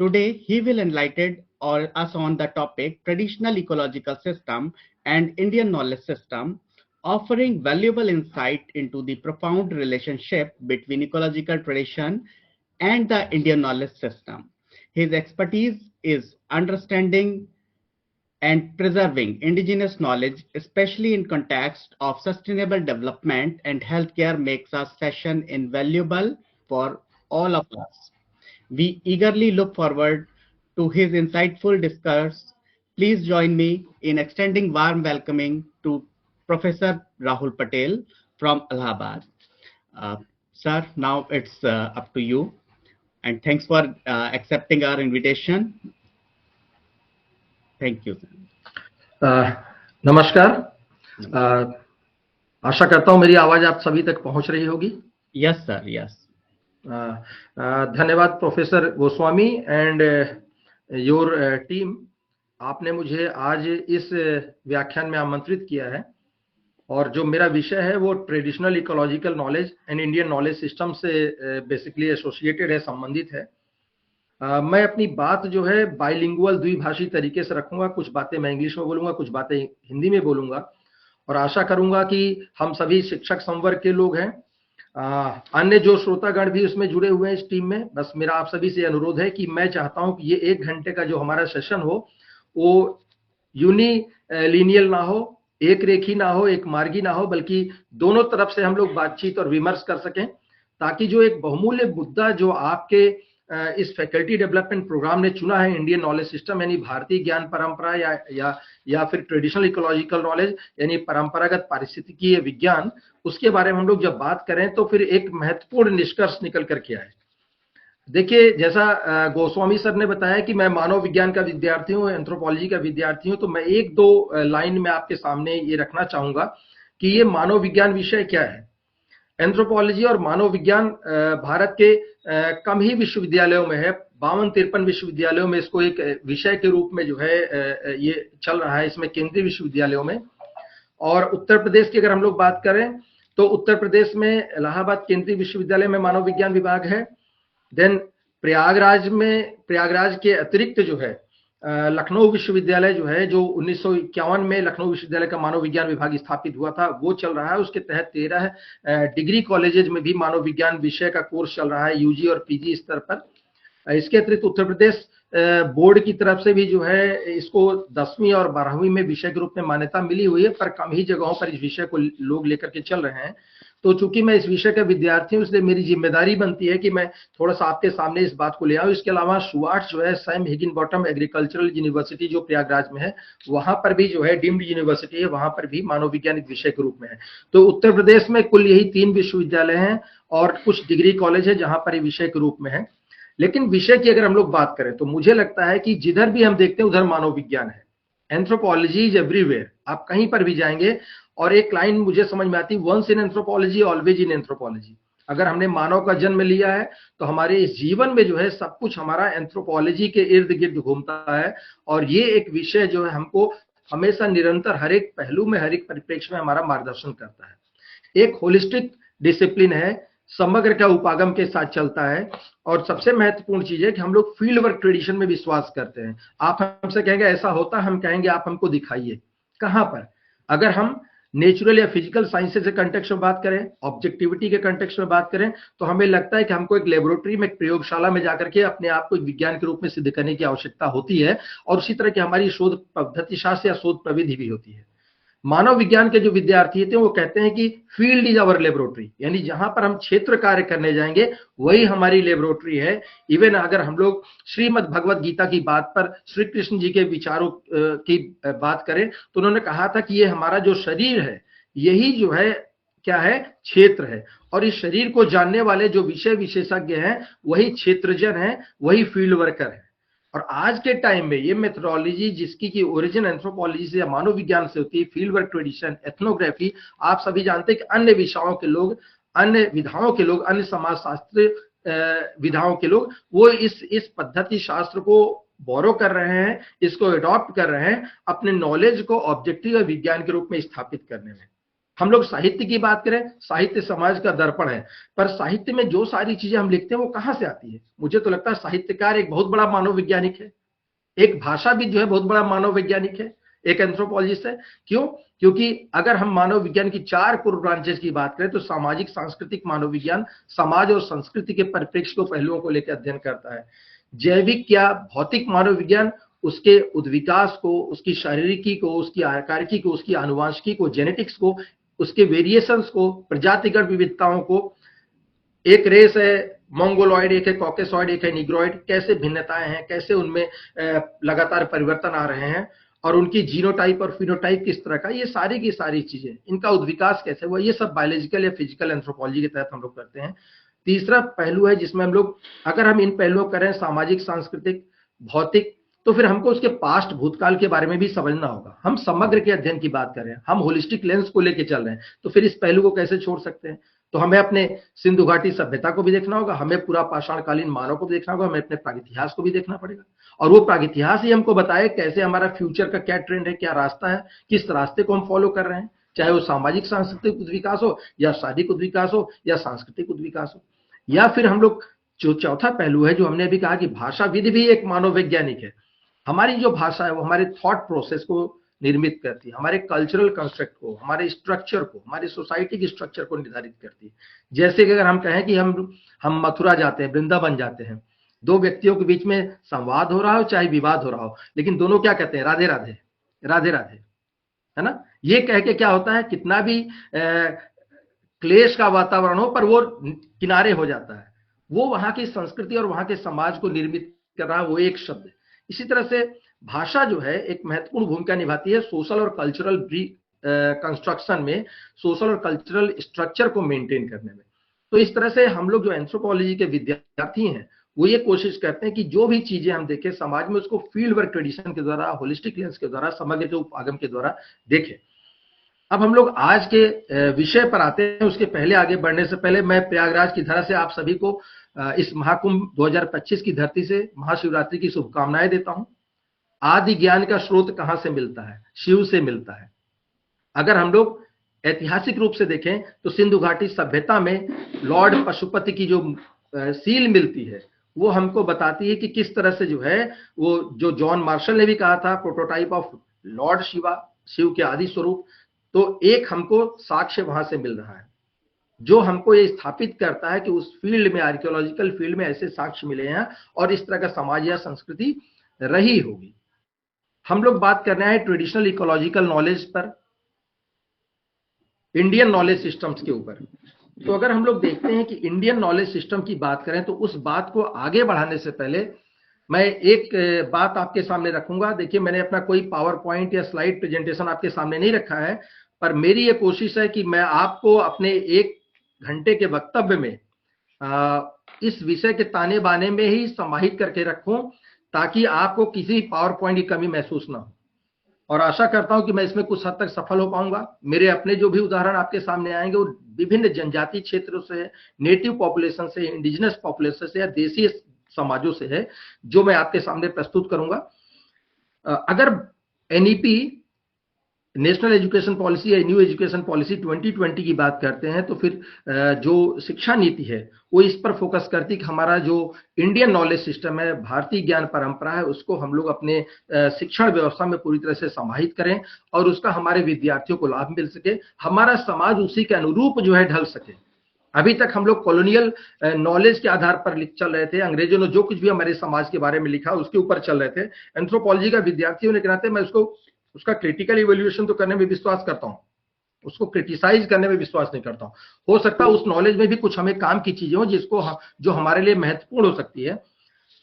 Today, he will enlighten us on the topic traditional ecological system and Indian knowledge system, offering valuable insight into the profound relationship between ecological tradition and the Indian knowledge system. His expertise is understanding and preserving indigenous knowledge, especially in context of sustainable development and healthcare, makes our session invaluable for all of us. We eagerly look forward to his insightful discourse. Please join me in extending warm welcoming to Professor Rahul Patel from Allahabad. Uh, Sir, now it's up to you, and thanks for accepting our invitation. Thank you. नमस्कार। आशा करता हूं मेरी आवाज आप सभी तक पहुंच रही होगी। Yes sir, yes. धन्यवाद professor Goswami and your team, आपने मुझे आज इस व्याख्यान में आमंत्रित किया है और जो मेरा विषय है वो traditional ecological knowledge and Indian knowledge system से बेसिकली एसोसिएटेड है, संबंधित है। मैं अपनी बात जो है बाइलिंगुअल द्विभाषी तरीके से रखूंगा। कुछ बातें मैं इंग्लिश में बोलूंगा, कुछ बातें हिंदी में बोलूंगा और आशा करूंगा कि हम सभी शिक्षक संवर्ग के लोग हैं, अन्य जो श्रोतागण भी उसमें जुड़े हुए हैं इस टीम में। बस मेरा आप सभी से अनुरोध है कि मैं चाहता हूं कि ये 1 घंटे का जो हमारा सेशन हो वो यूनिलिनियल ना हो, एक रेखी ना हो, एक मार्गी ना हो, बल्कि दोनों तरफ से हम लोग बातचीत और विमर्श कर सकें, ताकि जो एक बहुमूल्य मुद्दा जो आपके इस फैकल्टी डेवलपमेंट प्रोग्राम ने चुना है, इंडियन नॉलेज सिस्टम यानी भारतीय ज्ञान परंपरा या फिर ट्रेडिशनल इकोलॉजिकल नॉलेज यानी परंपरागत पारिस्थितिकीय विज्ञान, उसके बारे में हम लोग जब बात करें तो फिर एक महत्वपूर्ण निष्कर्ष निकल करके आए। देखिए, जैसा गोस्वामी सर ने बताया कि मैं मानव विज्ञान का विद्यार्थी हूँ, एंथ्रोपोलॉजी का विद्यार्थी हूँ, तो मैं 1-2 लाइन में आपके सामने ये रखना चाहूंगा कि ये मानव विज्ञान विषय क्या है। एंथ्रोपोलॉजी और मानव विज्ञान भारत के कम ही विश्वविद्यालयों में है, 52-53 विश्वविद्यालयों में इसको एक विषय के रूप में जो है ये चल रहा है, इसमें केंद्रीय विश्वविद्यालयों में। और उत्तर प्रदेश की अगर हम लोग बात करें तो उत्तर प्रदेश में इलाहाबाद केंद्रीय विश्वविद्यालय में मानव विज्ञान विभाग है। देन प्रयागराज के अतिरिक्त जो है लखनऊ विश्वविद्यालय जो है, जो 1951 में लखनऊ विश्वविद्यालय का मानव विज्ञान विभाग स्थापित हुआ था, वो चल रहा है। उसके तहत 13 डिग्री कॉलेजेस में भी मानव विज्ञान विषय का कोर्स चल रहा है, यूजी और पीजी स्तर पर। इसके अतिरिक्त उत्तर प्रदेश बोर्ड की तरफ से भी जो है इसको 10वीं और 12वीं में विषय के रूप में मान्यता मिली हुई है, पर कम ही जगहों पर इस विषय को लोग लेकर के चल रहे हैं। तो चूंकि मैं इस विषय का विद्यार्थी हूं, इसलिए मेरी जिम्मेदारी बनती है कि मैं थोड़ा सा आपके सामने इस बात को ले आऊं। इसके अलावा शुआर्ट्स जो है, सैम हिगिनबॉटम एग्रीकल्चरल यूनिवर्सिटी जो प्रयागराज में है, वहां पर भी जो है डीम्ड यूनिवर्सिटी है, वहां पर भी मानव विज्ञान एक विषय के रूप में है। तो उत्तर प्रदेश में कुल यही 3 विश्वविद्यालय हैं और कुछ डिग्री कॉलेज है जहां पर ये विषय के रूप में है। लेकिन विषय की अगर हम लोग बात करें तो मुझे लगता है कि जिधर भी हम देखते हैं उधर मानव विज्ञान है। एंथ्रोपोलॉजी इज एवरीवेयर, आप कहीं पर भी जाएंगे। और एक लाइन मुझे समझ में आती है, once in anthropology always in anthropology. अगर हमने मानव का जन्म लिया है तो हमारे इस जीवन में जो है सब कुछ हमारा एंथ्रोपोलॉजी के इर्द गिर्द घूमता है। और ये एक विषय जो है हमको हमेशा निरंतर हर एक पहलू में, हर एक परिप्रेक्ष्य में हमारा मार्गदर्शन करता है। एक होलिस्टिक डिसिप्लिन है, समग्र का उपागम के साथ चलता है। और सबसे महत्वपूर्ण चीज है कि हम लोग फील्ड वर्क ट्रेडिशन में विश्वास करते हैं। आप हमसे कहेंगे ऐसा होता, हम कहेंगे आप हमको दिखाइए कहां पर। अगर हम नेचुरल या फिजिकल साइंसेज के कंटेक्स्ट में बात करें, ऑब्जेक्टिविटी के कंटेक्स्ट में बात करें, तो हमें लगता है कि हमको एक लेबोरेटरी में, एक प्रयोगशाला में जाकर के अपने आप को एक विज्ञान के रूप में सिद्ध करने की आवश्यकता होती है। और उसी तरह की हमारी शोध पद्धति शास्त्र या शोध प्रविधि भी होती है। मानव विज्ञान के जो विद्यार्थी थे वो कहते हैं कि फील्ड इज आवर लेबोरेटरी, यानी जहां पर हम क्षेत्र कार्य करने जाएंगे वही हमारी लेबोरेटरी है। इवन अगर हम लोग श्रीमद् भगवत गीता की बात पर श्री कृष्ण जी के विचारों की बात करें तो उन्होंने कहा था कि ये हमारा जो शरीर है यही जो है क्या है, क्षेत्र है। और इस शरीर को जानने वाले जो विषय विशेषज्ञ हैं वही क्षेत्रजन हैं, वही फील्ड वर्कर है। और आज के टाइम में ये मेथोडोलॉजी जिसकी की ओरिजिन एंथ्रोपोलॉजी से या मानव विज्ञान से होती है, फील्ड वर्क ट्रेडिशन, एथनोग्राफी, आप सभी जानते हैं कि अन्य विषयों के लोग, अन्य विधाओं के लोग, अन्य समाजशास्त्र विधाओं के लोग वो इस पद्धति शास्त्र को बोरो कर रहे हैं, इसको अडॉप्ट कर रहे हैं अपने नॉलेज को ऑब्जेक्टिव या विज्ञान के रूप में स्थापित करने में। हम लोग साहित्य की बात करें, साहित्य समाज का दर्पण है, पर साहित्य में जो सारी चीजें हम लिखते हैं वो कहां से आती है? मुझे तो लगता है साहित्यकार एक बहुत बड़ा मानव वैज्ञानिक है, एक भाषाविद जो है बहुत बड़ा मानव वैज्ञानिक है, एक एंथ्रोपोलॉजिस्ट है। क्यों? क्योंकि अगर हम मानव विज्ञान की 4 कोर ब्रांचेस की बात करें तो सामाजिक सांस्कृतिक मानव विज्ञान समाज और संस्कृति के परिप्रेक्ष्य को, पहलुओं को लेकर अध्ययन करता है। जैविक या भौतिक मानव विज्ञान उसके उद्विकास को, उसकी शारीरिकी को, उसकी आकारिकी को, उसकी आनुवांशिकी को, जेनेटिक्स को, उसके वेरिएशंस को, प्रजातिगत विविधताओं को, एक रेस है मंगोलॉइड, एक है कॉकेसॉइड, एक है निग्रोइड, कैसे भिन्नताएं हैं, कैसे उनमें लगातार परिवर्तन आ रहे हैं और उनकी जीनोटाइप और फिनोटाइप किस तरह का, ये सारी की सारी चीजें, इनका उद्विकास कैसे हुआ, ये सब बायोलॉजिकल या फिजिकल एंथ्रोपोलॉजी के तहत हम लोग करते हैं। तीसरा पहलू है जिसमें हम लोग, अगर हम इन पहलुओं करें सामाजिक, सांस्कृतिक, भौतिक, तो फिर हमको उसके पास्ट, भूतकाल के बारे में भी समझना होगा। हम समग्र के अध्ययन की बात कर रहे हैं, हम होलिस्टिक लेंस को लेकर चल रहे हैं, तो फिर इस पहलू को कैसे छोड़ सकते हैं? तो हमें अपने सिंधु घाटी सभ्यता को भी देखना होगा, हमें पूरा पाषाणकालीन मानव को भी देखना होगा, हमें अपने प्रागइतिहास को भी देखना पड़ेगा, और वो प्रागइतिहास ही हमको बताए कैसे हमारा फ्यूचर का क्या ट्रेंड है, क्या रास्ता है, किस रास्ते को हम फॉलो कर रहे हैं, चाहे वो सामाजिक सांस्कृतिक उद्विकास हो, या शारीरिक उद्विकास हो, या सांस्कृतिक उद्विकास हो। या फिर हम लोग, जो चौथा पहलू है, जो हमने अभी कहा कि भाषाविद भी एक मानव वैज्ञानिक है। हमारी जो भाषा है वो हमारे थॉट प्रोसेस को निर्मित करती है, हमारे कल्चरल कंस्ट्रक्ट को, हमारे स्ट्रक्चर को, हमारी सोसाइटी की स्ट्रक्चर को निर्धारित करती है। जैसे कि अगर हम कहें कि हम मथुरा जाते हैं, वृंदावन जाते हैं, दो व्यक्तियों के बीच में संवाद हो रहा हो चाहे विवाद हो रहा हो, लेकिन दोनों क्या कहते हैं? राधे राधे, राधे राधे, है ना? ये कह के क्या होता है, कितना भी क्लेश का वातावरण हो पर वो किनारे हो जाता है। वो वहां की संस्कृति और वहां के समाज को निर्मित कर रहा है वो एक शब्द है। इसी तरह से भाषा जो है एक महत्वपूर्ण भूमिका निभाती है सोशल और कल्चरल कंस्ट्रक्शन में, सोशल और कल्चरल स्ट्रक्चर को मेंटेन करने में। तो इस तरह से हम लोग जो एंथ्रोपोलॉजी के विद्यार्थी हैं वो ये कोशिश करते हैं कि जो भी चीजें हम देखें समाज में, उसको फील्ड वर्क ट्रेडिशन के द्वारा, होलिस्टिक लेंस के द्वारा, समग्र के उपागम के द्वारा देखें। अब हम लोग आज के विषय पर आते हैं। उसके पहले, आगे बढ़ने से पहले, मैं प्रयागराज की धरा से आप सभी को इस महाकुंभ 2025 की धरती से महाशिवरात्रि की शुभकामनाएं देता हूं। आदि ज्ञान का स्रोत कहां से मिलता है? शिव से मिलता है। अगर हम लोग ऐतिहासिक रूप से देखें तो सिंधु घाटी सभ्यता में लॉर्ड पशुपति की जो सील मिलती है वो हमको बताती है कि किस तरह से जो है, वो जो जॉन मार्शल ने भी कहा था, prototype of Lord Shiva, Shiva के आदि स्वरूप। तो एक हमको साक्ष्य वहां से मिल रहा है जो हमको ये स्थापित करता है कि उस फील्ड में, आर्कियोलॉजिकल फील्ड में ऐसे साक्ष्य मिले हैं और इस तरह का समाज या संस्कृति रही होगी। हम लोग बात कर रहे हैं ट्रेडिशनल इकोलॉजिकल नॉलेज पर, इंडियन नॉलेज सिस्टम्स के ऊपर। तो अगर हम लोग देखते हैं कि इंडियन नॉलेज सिस्टम की बात करें तो उस बात को आगे बढ़ाने से पहले मैं एक बात आपके सामने रखूंगा। देखिए, मैंने अपना कोई पावर पॉइंट या स्लाइड प्रेजेंटेशन आपके सामने नहीं रखा है, पर मेरी ये कोशिश है कि मैं आपको अपने 1 घंटे के वक्तव्य में इस विषय के ताने बाने में ही समाहित करके रखूं ताकि आपको किसी पावर पॉइंट की कमी महसूस ना हो। और आशा करता हूं कि मैं इसमें कुछ हद तक सफल हो पाऊंगा। मेरे अपने जो भी उदाहरण आपके सामने आएंगे वो विभिन्न जनजातीय क्षेत्रों से, नेटिव पॉपुलेशन से, इंडिजिनस पॉपुलेशन से या देसी समाजों से है, जो मैं आपके सामने प्रस्तुत करूंगा। अगर एनईपी, नेशनल एजुकेशन पॉलिसी या न्यू एजुकेशन पॉलिसी 2020 की बात करते हैं तो फिर जो शिक्षा नीति है वो इस पर फोकस करती है कि हमारा जो इंडियन नॉलेज सिस्टम है, भारतीय ज्ञान परंपरा है, उसको हम लोग अपने शिक्षण व्यवस्था में पूरी तरह से समाहित करें और उसका हमारे विद्यार्थियों को लाभ मिल सके, हमारा समाज उसी के अनुरूप जो है ढल सके। अभी तक हम लोग कॉलोनियल नॉलेज के आधार पर चल रहे थे, अंग्रेजों ने जो कुछ भी हमारे समाज के बारे में लिखा उसके ऊपर चल रहे थे। एंथ्रोपोलॉजी का विद्यार्थी होने के नाते मैं उसका क्रिटिकल इवैल्यूएशन तो करने में विश्वास करता हूं, उसको क्रिटिसाइज करने में विश्वास नहीं करता हूं। हो सकता है उस नॉलेज में भी कुछ हमें काम की चीजें हो जो हमारे लिए महत्वपूर्ण हो सकती है।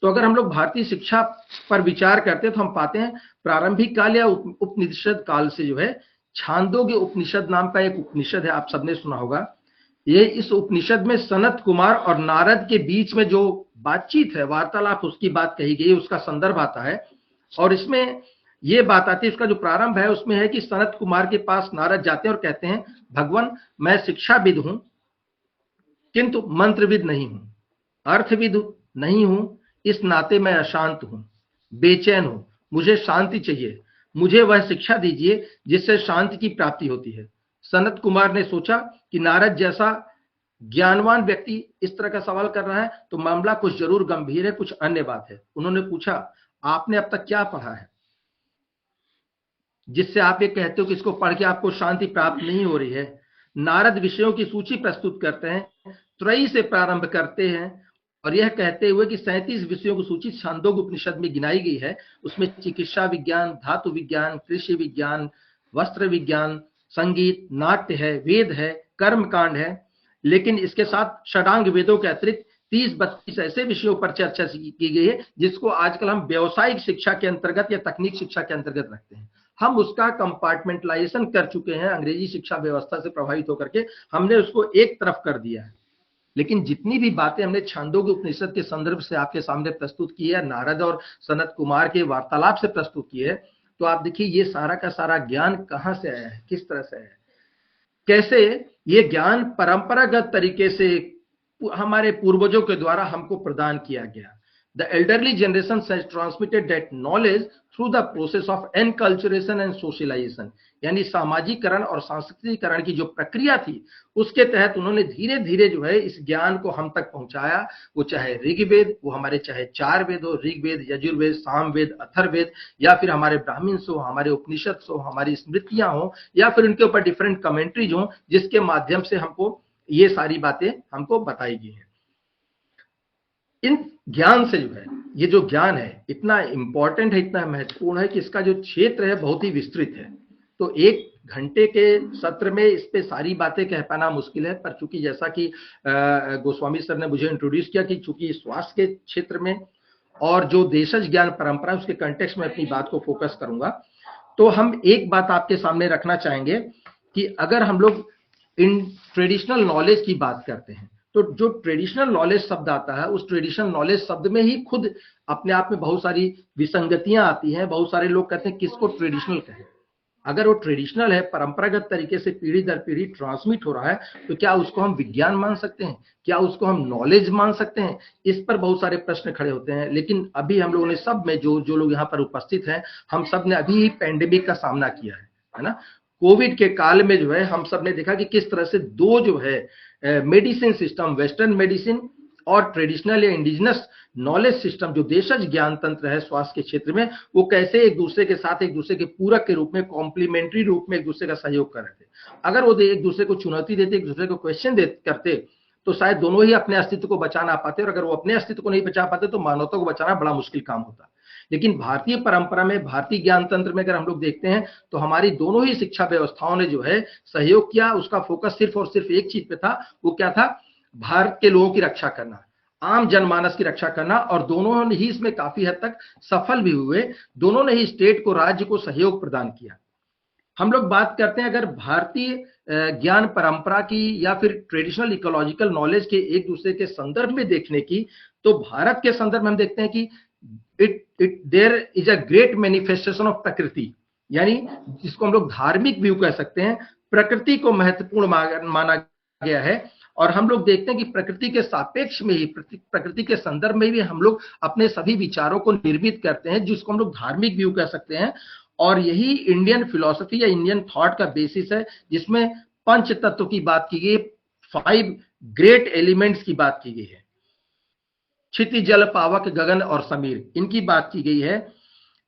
तो अगर हम लोग भारतीय शिक्षा पर विचार करते हैं तो हम पाते हैं प्रारंभिक काल या उपनिषद काल से जो है, छांदोग्य उपनिषद नाम का एक उपनिषद है, आप सबने सुना होगा। ये इस उपनिषद में सनत कुमार और नारद के बीच में जो बातचीत है, वार्तालाप, उसकी बात कही गई, उसका संदर्भ आता है। और इसमें ये बात आती है, उसका जो प्रारंभ है उसमें है कि सनत कुमार के पास नारद जाते हैं और कहते हैं, भगवान मैं शिक्षाविद हूं किंतु मंत्रविद नहीं हूं, अर्थविद नहीं हूं, इस नाते मैं अशांत हूं, बेचैन हूं, मुझे शांति चाहिए, मुझे वह शिक्षा दीजिए जिससे शांति की प्राप्ति होती है। सनत कुमार ने सोचा कि नारद जैसा ज्ञानवान व्यक्ति इस तरह का सवाल कर रहा है तो मामला कुछ जरूर गंभीर है, कुछ अन्य बात है। उन्होंने पूछा, आपने अब तक क्या पढ़ा है जिससे आप ये कहते हो कि इसको पढ़ के आपको शांति प्राप्त नहीं हो रही है? नारद विषयों की सूची प्रस्तुत करते हैं, त्रयी से प्रारंभ करते हैं और यह कहते हुए कि 37 विषयों की सूची छांदोग्य उपनिषद में गिनाई गई है। उसमें चिकित्सा विज्ञान, धातु विज्ञान, कृषि विज्ञान, वस्त्र विज्ञान, संगीत, नाट्य है, वेद है, कर्म कांड है, लेकिन इसके साथ षडांग वेदों के अतिरिक्त 30-32 ऐसे विषयों पर चर्चा की गई है जिसको आजकल हम व्यावसायिक शिक्षा के अंतर्गत या तकनीक शिक्षा के अंतर्गत रखते हैं। हम उसका कंपार्टमेंटलाइजेशन कर चुके हैं, अंग्रेजी शिक्षा व्यवस्था से प्रभावित होकर के हमने उसको एक तरफ कर दिया है। लेकिन जितनी भी बातें हमने छांदोग्य उपनिषद के संदर्भ से आपके सामने प्रस्तुत की है, नारद और सनत कुमार के वार्तालाप से प्रस्तुत की है, तो आप देखिए ये सारा का सारा ज्ञान कहां से आया है, किस तरह से आया है, कैसे ये ज्ञान परंपरागत तरीके से हमारे पूर्वजों के द्वारा हमको प्रदान किया गया। The elderly generation has transmitted that knowledge through the process of enculturation and socialization, यानी सामाजिकरण और सांस्कृतिकरण की जो प्रक्रिया थी उसके तहत उन्होंने धीरे धीरे जो है इस ज्ञान को हम तक पहुंचाया। वो चाहे ऋग्वेद, वो हमारे चाहे 4 वेद हो, ऋग्वेद, यजुर्वेद, सामवेद, अथर्ववेद, या फिर हमारे ब्राह्मण हो, हमारे उपनिषद हो, हमारी स्मृतियां हो, या फिर उनके ऊपर डिफरेंट कमेंट्रीज हो, जिसके माध्यम से हमको ये सारी बातें हमको बताई गई हैं। इन ज्ञान से जो है, ये जो ज्ञान है इतना इंपॉर्टेंट है, इतना महत्वपूर्ण है कि इसका जो क्षेत्र है बहुत ही विस्तृत है। तो 1 घंटे के सत्र में इस पे सारी बातें कह पाना मुश्किल है, पर चूंकि जैसा कि गोस्वामी सर ने मुझे इंट्रोड्यूस किया कि चूंकि स्वास्थ्य के क्षेत्र में और जो देशज ज्ञान परंपरा उसके कंटेक्स्ट में अपनी बात को फोकस करूंगा, तो हम एक बात आपके सामने रखना चाहेंगे कि अगर हम लोग इन ट्रेडिशनल नॉलेज की बात करते हैं तो जो ट्रेडिशनल नॉलेज शब्द आता है, उस ट्रेडिशनल नॉलेज शब्द में ही खुद अपने आप में बहुत सारी विसंगतियां आती हैं। बहुत सारे लोग कहते हैं किसको ट्रेडिशनल कहें। अगर वो ट्रेडिशनल है, परंपरागत तरीके से पीढ़ी दर पीढ़ी ट्रांसमिट हो रहा है, तो क्या उसको हम विज्ञान मान सकते हैं? क्या उसको हम नॉलेज मान सकते हैं? इस पर बहुत सारे प्रश्न खड़े होते हैं। लेकिन अभी हम लोगों ने सब में जो लोग यहाँ पर उपस्थित हैं, हम सब ने अभी ही पैंडेमिक का सामना किया है ना। कोविड के काल में जो है हम सब ने देखा कि किस तरह से दो जो है मेडिसिन सिस्टम, वेस्टर्न मेडिसिन और ट्रेडिशनल या इंडिजिनस नॉलेज सिस्टम, जो देशज ज्ञान तंत्र है स्वास्थ्य के क्षेत्र में, वो कैसे एक दूसरे के साथ, एक दूसरे के पूरक के रूप में, कॉम्प्लीमेंट्री रूप में एक दूसरे का सहयोग कर रहे थे। अगर वो एक दूसरे को चुनौती देते, एक दूसरे को क्वेश्चन करते, तो शायद दोनों ही अपने अस्तित्व को बचा ना पाते, और अगर वो अपने अस्तित्व को नहीं बचा पाते तो मानवता को बचाना बड़ा मुश्किल काम होता। लेकिन भारतीय परंपरा में, भारतीय ज्ञान तंत्र में अगर हम लोग देखते हैं तो हमारी दोनों ही शिक्षा व्यवस्थाओं ने जो है सहयोग किया। उसका फोकस सिर्फ और सिर्फ एक चीज पे था, वो क्या था? भारत के लोगों की रक्षा करना, आम जनमानस की रक्षा करना, और दोनों ही इसमें काफी हद तक सफल भी हुए। दोनों ने ही स्टेट को, राज्य को सहयोग प्रदान किया। हम लोग बात करते हैं अगर भारतीय ज्ञान परंपरा की या फिर ट्रेडिशनल इकोलॉजिकल नॉलेज के एक दूसरे के संदर्भ में देखने की, तो भारत के संदर्भ में हम देखते हैं कि there is a great manifestation of प्रकृति, यानी जिसको हम लोग धार्मिक व्यू कह सकते हैं। प्रकृति को महत्वपूर्ण माना गया है, और हम लोग देखते हैं कि प्रकृति के सापेक्ष में ही, प्रकृति के संदर्भ में भी हम लोग अपने सभी विचारों को निर्मित करते हैं, जिसको हम लोग धार्मिक व्यू कह सकते हैं। और यही इंडियन फिलॉसफी या इंडियन थॉट का बेसिस है, जिसमें पंच तत्व की बात की गई, 5 ग्रेट एलिमेंट्स की बात की गई है। क्षिति, जल, पावक, गगन और समीर, इनकी बात की गई है।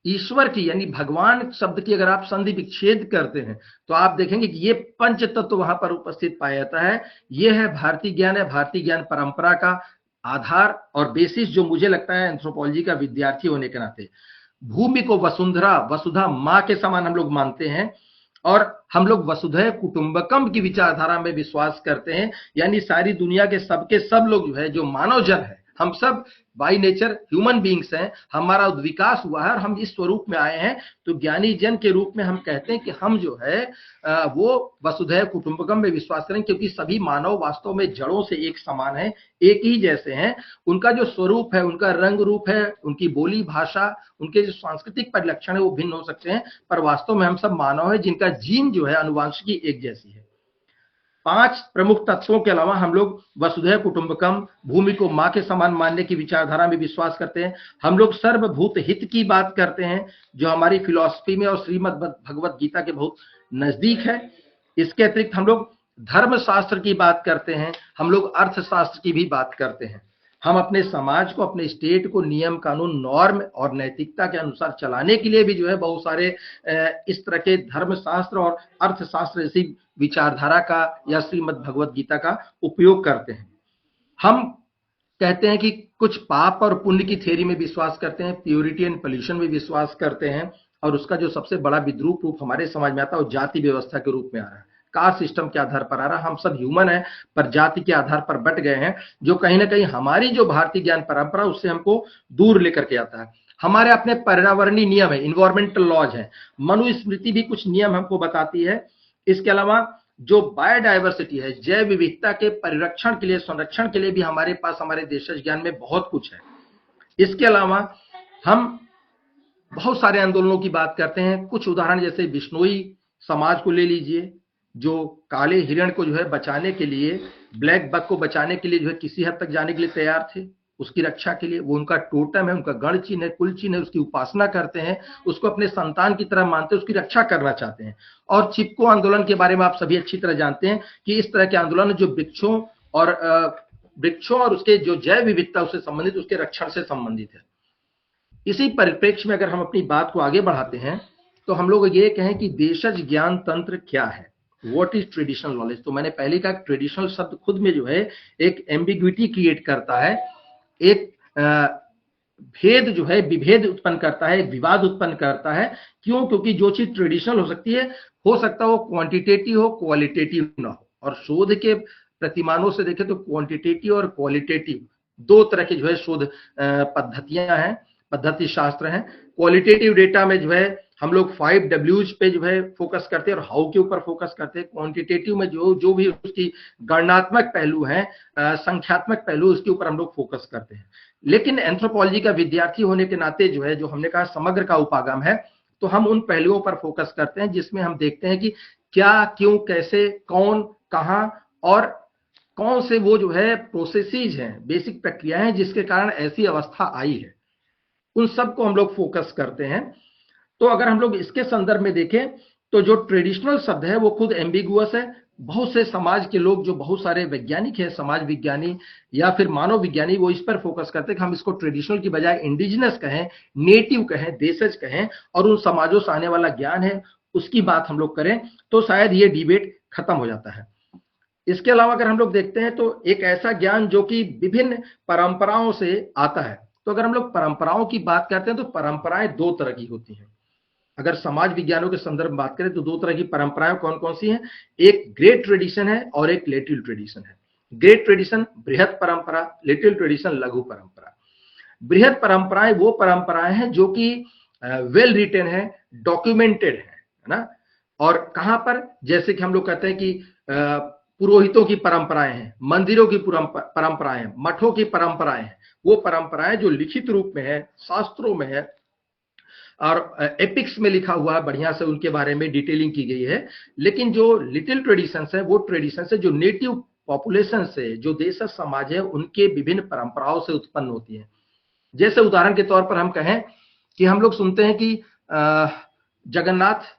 ईश्वर की यानी भगवान शब्द की अगर आप संधि विच्छेद करते हैं तो आप देखेंगे कि ये पंच तत्व वहां पर उपस्थित पाया जाता है। ये है भारतीय ज्ञान, है भारतीय ज्ञान परंपरा का आधार और बेसिस, जो मुझे लगता है एंथ्रोपोलॉजी का विद्यार्थी होने के नाते भूमि को वसुंधरा, वसुधा माँ के समान हम लोग मानते हैं, और हम लोग वसुधैव कुटुंबकम की विचारधारा में विश्वास करते हैं। यानी सारी दुनिया के सबके सब लोग जो है, जो मानव जन है, हम सब बाय नेचर ह्यूमन बींग्स हैं। हमारा विकास हुआ है और हम इस स्वरूप में आए हैं। तो ज्ञानी जन के रूप में हम कहते हैं कि हम जो है वो वसुधैव कुटुंबकम में विश्वास करें, क्योंकि सभी मानव वास्तव में जड़ों से एक समान है, एक ही जैसे हैं। उनका जो स्वरूप है, उनका रंग रूप है, उनकी बोली भाषा, उनके जो सांस्कृतिक परिलक्षण है वो भिन्न हो सकते हैं, पर वास्तव में हम सब मानव है जिनका जीन जो है अनुवांशिकी एक जैसी है। 5 प्रमुख तत्वों के अलावा हम लोग वसुधैव कुटुंबकम, भूमि को माँ के समान मानने की विचारधारा में विश्वास करते हैं। हम लोग सर्वभूत हित की बात करते हैं, जो हमारी फिलॉसफी में और श्रीमद् भगवत गीता के बहुत नजदीक है। इसके अतिरिक्त हम लोग धर्मशास्त्र की बात करते हैं, हम लोग अर्थशास्त्र की भी बात करते हैं। हम अपने समाज को, अपने स्टेट को नियम कानून नॉर्म और नैतिकता के अनुसार चलाने के लिए भी जो है बहुत सारे इस तरह के धर्मशास्त्र और अर्थशास्त्र जैसी विचारधारा का या श्रीमद् भगवत गीता का उपयोग करते हैं। हम कहते हैं कि कुछ पाप और पुण्य की थ्योरी में विश्वास करते हैं, प्योरिटी एंड पोल्यूशन में विश्वास करते हैं, और उसका जो सबसे बड़ा विद्रूप रूप हमारे समाज में आता है वो जाति व्यवस्था के रूप में आ रहा है, कास्ट सिस्टम के आधार पर आ रहा है। हम सब ह्यूमन हैं पर जाति के आधार पर बट गए हैं, जो कहीं ना कहीं हमारी जो भारतीय ज्ञान परंपरा उससे हमको दूर लेकर के आता है। हमारे अपने पर्यावरणीय नियम है, इन्वायरमेंटल लॉज है, मनुस्मृति भी कुछ नियम हमको बताती है। इसके अलावा जो बायोडाइवर्सिटी है, जैव विविधता के परिरक्षण के लिए, संरक्षण के लिए भी हमारे पास हमारे देशज ज्ञान में बहुत कुछ है। इसके अलावा हम बहुत सारे आंदोलनों की बात करते हैं। कुछ उदाहरण जैसे बिश्नोई समाज को ले लीजिए, जो काले हिरण को जो है बचाने के लिए, ब्लैक बक को बचाने के लिए जो है किसी हद तक जाने के लिए तैयार थे, उसकी रक्षा के लिए। वो उनका टोटम है, उनका गण चिन्ह है, कुल चिन्ह है, उसकी उपासना करते हैं, उसको अपने संतान की तरह मानते हैं, उसकी रक्षा करना चाहते हैं। और चिपको आंदोलन के बारे में आप सभी अच्छी तरह जानते हैं कि इस तरह के आंदोलन जो वृक्षों और उसके जो जैव विविधता उससे संबंधित, उसके रक्षण से संबंधित है। इसी परिप्रेक्ष्य में अगर हम अपनी बात को आगे बढ़ाते हैं तो हम लोग ये कहें कि देशज ज्ञान तंत्र क्या है, व्हाट इज ट्रेडिशनल नॉलेज। तो मैंने पहले कहा ट्रेडिशनल शब्द खुद में जो है एक एम्बिग्विटी क्रिएट करता है, एक भेद जो है, विभेद उत्पन्न करता है, एक विवाद उत्पन्न करता है। क्यों? क्योंकि जो चीज ट्रेडिशनल हो सकती है, हो सकता है वो क्वांटिटेटिव हो, क्वालिटेटिव ना हो। और शोध के प्रतिमानों से देखें तो क्वांटिटेटिव और क्वालिटेटिव दो तरह की जो है शोध पद्धतियां हैं, पद्धति शास्त्र हैं। क्वालिटेटिव डेटा में जो है हम लोग 5 W's पे जो है फोकस करते हैं और हाउ के ऊपर फोकस करते हैं। क्वांटिटेटिव में जो भी उसकी गणनात्मक पहलू हैं, संख्यात्मक पहलू, उसके ऊपर हम लोग फोकस करते हैं। लेकिन एंथ्रोपोलॉजी का विद्यार्थी होने के नाते जो है, जो हमने कहा समग्र का उपागम है, तो हम उन पहलुओं पर फोकस करते हैं जिसमें हम देखते हैं कि क्या, क्यों, कैसे, कौन, कहां और कौन से वो जो है प्रोसेसेस हैं, बेसिक प्रक्रियाएं हैं जिसके कारण ऐसी अवस्था आई है, उन सब को हम लोग फोकस करते हैं। तो अगर हम लोग इसके संदर्भ में देखें तो जो ट्रेडिशनल शब्द है वो खुद एम्बिगुअस है। बहुत से समाज के लोग, जो बहुत सारे वैज्ञानिक हैं, समाज विज्ञानी या फिर मानव विज्ञानी, वो इस पर फोकस करते हैं कि हम इसको ट्रेडिशनल की बजाय इंडिजिनस कहें, नेटिव कहें, देशज कहें, और उन समाजों से आने वाला ज्ञान है उसकी बात हम लोग करें तो शायद ये डिबेट खत्म हो जाता है। इसके अलावा अगर हम लोग देखते हैं तो एक ऐसा ज्ञान जो कि विभिन्न परंपराओं से आता है। तो अगर हम लोग परंपराओं की बात करते हैं तो परंपराएं दो तरह की होती हैं। अगर समाज विज्ञानों के संदर्भ में बात करें तो दो तरह की परंपराएं कौन कौन सी हैं? एक ग्रेट ट्रेडिशन है और एक लिटिल ट्रेडिशन है। ग्रेट ट्रेडिशन बृहत परंपरा, लिटिल ट्रेडिशन लघु परंपरा। बृहत परंपराएं वो परंपराएं हैं जो कि वेल रिटेन है, डॉक्यूमेंटेड है ना। और कहां पर? जैसे कि हम लोग कहते हैं कि पुरोहितों की परंपराएं हैं, मंदिरों की परंपराएं हैं, मठों की परंपराएं हैं। वो परंपराएं जो लिखित रूप में है, शास्त्रों में है और एपिक्स में लिखा हुआ है, बढ़िया से उनके बारे में डिटेलिंग की गई है। लेकिन जो लिटिल ट्रेडिशंस है वो ट्रेडिशंस है जो नेटिव पॉपुलेशन से, जो देश समाज है, उनके विभिन्न परंपराओं से उत्पन्न होती है। जैसे उदाहरण के तौर पर हम कहें कि हम लोग सुनते हैं कि जगन्नाथ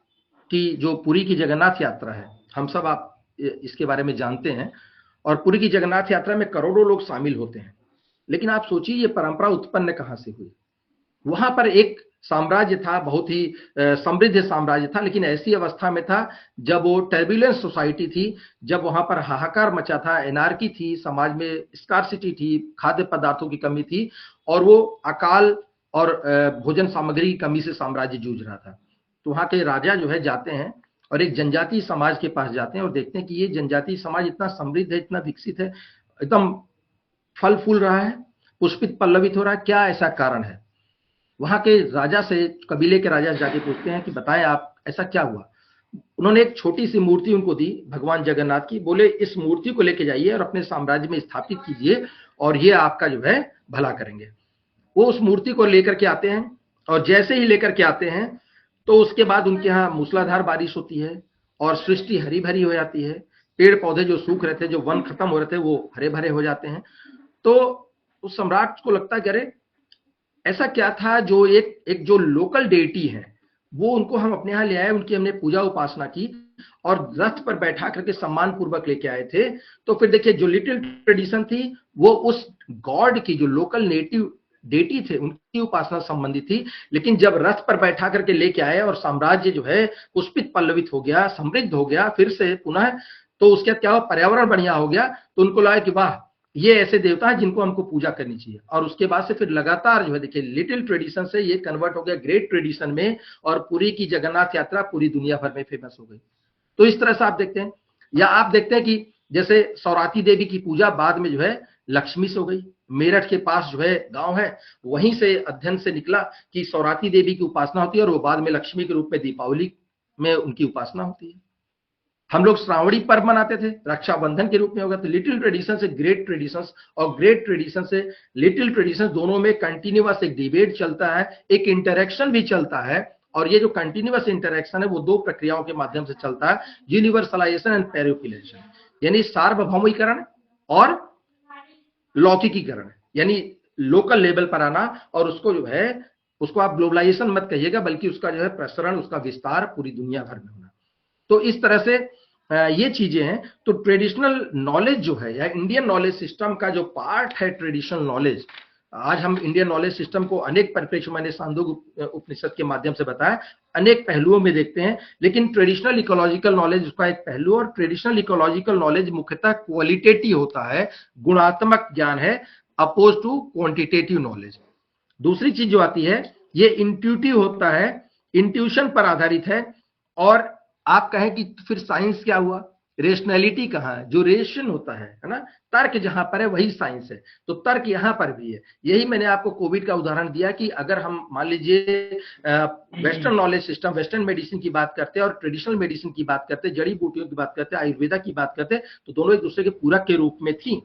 की जो पुरी की जगन्नाथ यात्रा है, हम सब आप इसके बारे में जानते हैं, और पुरी की जगन्नाथ यात्रा में करोड़ों लोग शामिल होते हैं। लेकिन आप सोचिए ये परंपरा उत्पन्न कहां से हुई? वहां पर एक साम्राज्य था, बहुत ही समृद्ध साम्राज्य था, लेकिन ऐसी अवस्था में था जब वो टर्बुलेंस सोसाइटी थी, जब वहां पर हाहाकार मचा था, एनार्की थी, समाज में स्कार्सिटी थी, खाद्य पदार्थों की कमी थी, और वो अकाल और भोजन सामग्री की कमी से साम्राज्य जूझ रहा था। तो वहां के राजा जो है जाते हैं और एक जनजातीय समाज के पास जाते हैं और देखते हैं कि ये जनजातीय समाज इतना समृद्ध है, इतना विकसित है, एकदम फल फूल रहा है, पुष्पित पल्लवित हो रहा है, क्या ऐसा कारण है? वहां के राजा से, कबीले के राजा से जाके पूछते हैं कि बताएं आप, ऐसा क्या हुआ? उन्होंने एक छोटी सी मूर्ति उनको दी भगवान जगन्नाथ की, बोले इस मूर्ति को लेके जाइए और अपने साम्राज्य में स्थापित कीजिए और ये आपका जो है भला करेंगे। वो उस मूर्ति को लेकर के आते हैं और जैसे ही लेकर के आते हैं तो उसके बाद उनके यहाँ मूसलाधार बारिश होती है और सृष्टि हरी भरी हो जाती है। पेड़ पौधे जो सूख रहे थे, जो वन खत्म हो रहे थे, वो हरे भरे हो जाते हैं। तो उस सम्राट को लगता है कि अरे ऐसा क्या था जो एक जो लोकल डेटी है वो उनको हम अपने यहाँ ले आए, उनकी हमने पूजा उपासना की और रथ पर बैठा करके सम्मान पूर्वक लेके आए थे, तो फिर देखिए जो लिटिल ट्रेडिशन थी वो उस गॉड की, जो लोकल नेटिव डेटी थे उनकी उपासना संबंधी थी। लेकिन जब रथ पर बैठा करके लेके आए और साम्राज्य जो है पुष्पित पल्लवित हो गया, समृद्ध हो गया फिर से पुनः, तो उसके बाद क्या हुआ, पर्यावरण बढ़िया हो गया, तो उनको लगा कि वाह ये ऐसे देवता है जिनको हमको पूजा करनी चाहिए। और उसके बाद से फिर लगातार जो है देखिए लिटिल ट्रेडिशन से ये कन्वर्ट हो गया ग्रेट ट्रेडिशन में, और पुरी की जगन्नाथ यात्रा पूरी दुनिया भर में फेमस हो गई। तो इस तरह से आप देखते हैं, या आप देखते हैं कि जैसे सौराती देवी की पूजा बाद में जो है लक्ष्मी से हो गई। मेरठ के पास जो है गांव है, वहीं से अध्ययन से निकला कि सौराती देवी की उपासना होती है और वो बाद में लक्ष्मी के रूप में दीपावली में उनकी उपासना होती है। हम लोग श्रावणी पर्व मनाते थे, रक्षाबंधन के रूप में होगा। तो लिटिल ट्रेडिशन से ग्रेट ट्रेडिशंस और ग्रेट ट्रेडिशन से लिटिल ट्रेडिशन, दोनों में कंटिन्यूअस एक डिबेट चलता है, एक इंटरेक्शन भी चलता है। और ये जो कंटिन्यूअस इंटरेक्शन है वो दो प्रक्रियाओं के माध्यम से चलता है, यूनिवर्सलाइजेशन एंड पेरिफिलेशन, यानी सार्वभौमिकरण और लौकिकीकरण, यानी लोकल लेवल पर आना, और उसको जो है उसको आप ग्लोबलाइजेशन मत कहिएगा, बल्कि उसका जो है प्रसरण, उसका विस्तार पूरी दुनिया भर में होना। तो इस तरह से ये चीजें हैं। तो ट्रेडिशनल नॉलेज जो है, या इंडियन नॉलेज सिस्टम का जो पार्ट है ट्रेडिशनल नॉलेज, आज हम इंडियन नॉलेज सिस्टम को अनेक परिप्रेक्ष्य, मैंने छांदोग्य उपनिषद के माध्यम से बताया, अनेक पहलुओं में देखते हैं। लेकिन ट्रेडिशनल इकोलॉजिकल नॉलेज उसका एक पहलू, और ट्रेडिशनल इकोलॉजिकल नॉलेज मुख्यतः क्वालिटेटिव होता है, गुणात्मक ज्ञान है, अपोज टू क्वांटिटेटिव नॉलेज। दूसरी चीज जो आती है ये इंट्यूटिव होता है, इंट्यूशन पर आधारित है। और आप कहें कि फिर साइंस क्या हुआ, रेशनैलिटी कहाँ है, जो रेशन होता है ना, तर्क जहां पर है वही साइंस है। तो तर्क यहां पर भी है। यही मैंने आपको कोविड का उदाहरण दिया कि अगर हम मान लीजिए western knowledge system, western medicine की बात करते हैं और ट्रेडिशनल मेडिसिन की बात करते हैं, जड़ी बूटियों की बात करते हैं, आयुर्वेदा की बात करते हैं, तो दोनों एक दूसरे के पूरक के रूप में थी।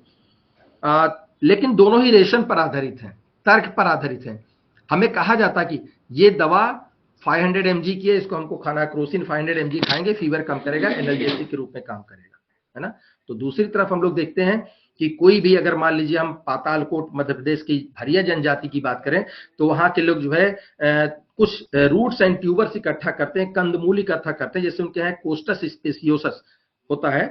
लेकिन दोनों ही रेशन पर आधारित हैं, तर्क पर आधारित हैं। हमें कहा जाता कि ये दवा 500 mg की है, इसको हमको खाना, क्रोसिन 500 mg खाएंगे, फीवर कम करेगा, एनाल्जेसिक के रूप में काम करेगा, है ना। तो दूसरी तरफ हम लोग देखते हैं कि कोई भी, अगर मान लीजिए हम पातालकोट मध्य प्रदेश की भरिया जनजाति की बात करें, तो वहां के लोग जो है कुछ रूट्स एंड ट्यूबर्स इकट्ठा करते हैं, कंदमूल इकट्ठा करते हैं, जैसे उनके यहाँ कोस्टस स्पेसियोसस होता है,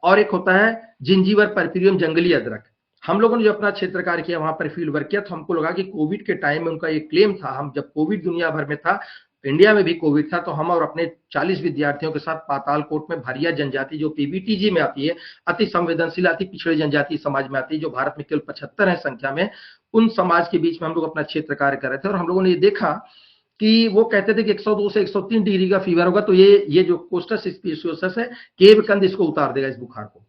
और एक होता है जिंजीवर परफ्यूरियम, जंगली अदरक। हम लोगों ने जो अपना क्षेत्र कार्य किया, वहां पर फील्ड वर्क किया, तो हमको लगा कि कोविड के टाइम में उनका ये क्लेम था, हम जब कोविड दुनिया भर में था, इंडिया में भी कोविड था, तो हम और अपने 40 विद्यार्थियों के साथ पातालकोट में भरिया जनजाति, जो पीबीटीजी में आती है, अति संवेदनशील, अति पिछड़े जनजाति समाज में आती है, जो भारत में केवल 75 है संख्या में, उन समाज के बीच में हम लोग अपना क्षेत्र कार्य कर रहे थे। और हम लोगों ने ये देखा कि वो कहते थे कि 102 से 103 डिग्री का फीवर होगा तो ये जो कोस्टस स्पेसियोसस है, केव कंद, इसको उतार देगा, इस बुखार को,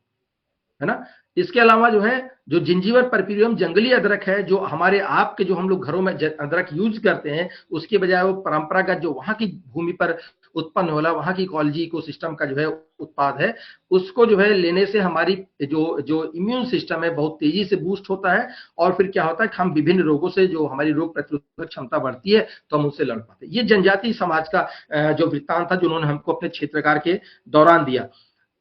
है ना। इसके अलावा जो है, जो जिंजीवर परफ्यूरियम जंगली अदरक है, जो हमारे आपके, जो हम लोग घरों में अदरक यूज करते हैं, उसके बजाय वो परंपरागत जो वहां की भूमि पर उत्पन्न होला, वहां की इकोलॉजी इकोसिस्टम का जो है उत्पाद है, उसको जो है लेने से हमारी जो इम्यून सिस्टम है बहुत तेजी से बूस्ट होता है। और फिर क्या होता है कि हम विभिन्न रोगों से, जो हमारी रोग प्रतिरोधक क्षमता बढ़ती है, तो हम उससे लड़ पाते हैं। ये जनजाति समाज का जो वृत्तांत था, जो उन्होंने हमको अपने क्षेत्रकार के दौरान दिया।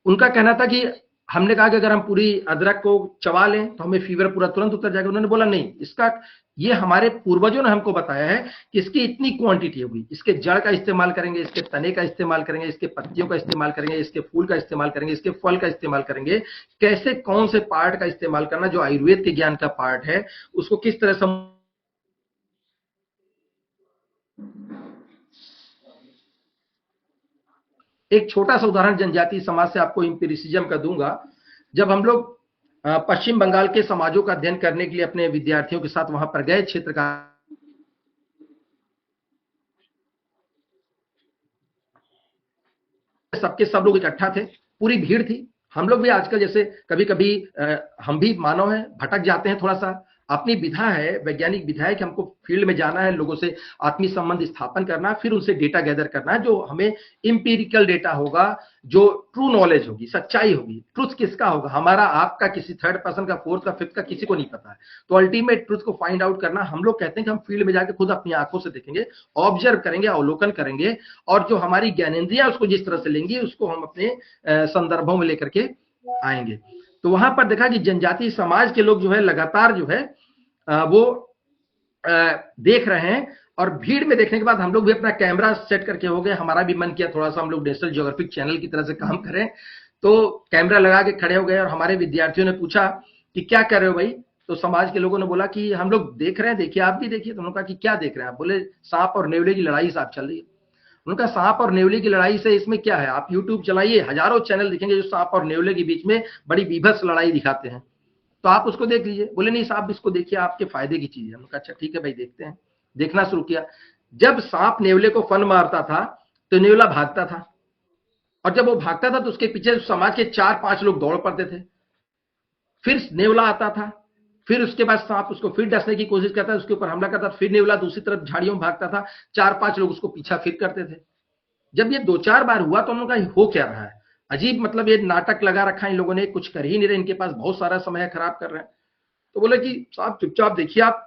उनका कहना था कि हमने कहा कि अगर हम पूरी अदरक को चबा लें तो हमें फीवर पूरा तुरंत उतर जाएगा। उन्होंने बोला नहीं, इसका, ये हमारे पूर्वजों ने हमको बताया है कि इसकी इतनी क्वांटिटी होगी, इसके जड़ का इस्तेमाल करेंगे, इसके तने का इस्तेमाल करेंगे, इसके पत्तियों का इस्तेमाल करेंगे, इसके फूल का इस्तेमाल करेंगे, इसके फल का इस्तेमाल करेंगे, कैसे कौन से पार्ट का इस्तेमाल करना, जो आयुर्वेद के ज्ञान का पार्ट है, उसको किस तरह से। एक छोटा सा उदाहरण जनजाति समाज से आपको एम्पिरिसिज्म का दूंगा। जब हम लोग पश्चिम बंगाल के समाजों का अध्ययन करने के लिए अपने विद्यार्थियों के साथ वहां पर गए, क्षेत्र का सबके सब लोग इकट्ठा थे, पूरी भीड़ थी। हम लोग भी आजकल जैसे कभी कभी हम भी मानव हैं, भटक जाते हैं थोड़ा सा। अपनी विधा है, वैज्ञानिक विधा है कि हमको फील्ड में जाना है, लोगों से आत्मीय संबंध स्थापन करना है, फिर उनसे डेटा गैदर करना है, जो हमें इंपीरिकल डेटा होगा, जो ट्रू नॉलेज होगी, सच्चाई होगी। ट्रुथ किसका होगा, हमारा, आपका, किसी थर्ड पर्सन का, फोर्थ का, फिफ्थ का, किसी को नहीं पता है। तो अल्टीमेट ट्रुथ को फाइंड आउट करना, हम लोग कहते हैं कि हम फील्ड में जाकर खुद अपनी आंखों से देखेंगे, ऑब्जर्व करेंगे, अवलोकन करेंगे, और जो हमारी ज्ञानेंद्रियां उसको जिस तरह से लेंगी, उसको हम अपने संदर्भों में लेकर के आएंगे। तो वहां पर देखा कि जनजाति समाज के लोग जो है लगातार जो है वो देख रहे हैं, और भीड़ में देखने के बाद हम लोग भी अपना कैमरा सेट करके हो गए, हमारा भी मन किया थोड़ा सा हम लोग नेशनल ज्योग्राफिक चैनल की तरह से काम करें, तो कैमरा लगा के खड़े हो गए और हमारे विद्यार्थियों ने पूछा कि क्या कर रहे हो भाई? तो समाज के लोगों ने बोला कि हम लोग देख रहे हैं, देखिए आप भी देखिए। तो उन्होंने कहा कि क्या देख रहे हैं आप? बोले सांप और नेवले की लड़ाई साहब चल रही है। उनका सांप और नेवले की लड़ाई से इसमें क्या है? आप यूट्यूब चलाइए, हजारों चैनल दिखेंगे जो सांप और नेवले के बीच में बड़ी बीभत्स लड़ाई दिखाते हैं, तो आप उसको देख लीजिए। बोले नहीं साहब इसको देखिए, आपके फायदे की चीज है। उनका अच्छा ठीक है भाई देखते हैं। देखना शुरू किया। जब सांप नेवले को फन मारता था तो नेवला भागता था, और जब वो भागता था तो उसके पीछे समाज के 4-5 लोग दौड़ पड़ते थे। फिर नेवला आता था, फिर उसके बाद सांप उसको फिर डसने की कोशिश करता था, उसके ऊपर हमला करता था, फिर नेवला दूसरी तरफ झाड़ियों में भागता था, 4-5 लोग उसको पीछा फिर करते थे। जब ये 2-4 बार हुआ तो उन्होंने कहा हो क्या रहा है, अजीब, मतलब ये नाटक लगा रखा है इन लोगों ने, कुछ कर ही नहीं रहे, इनके पास बहुत सारा समय है, खराब कर रहे हैं। तो बोले कि साहब चुपचाप देखिए, आप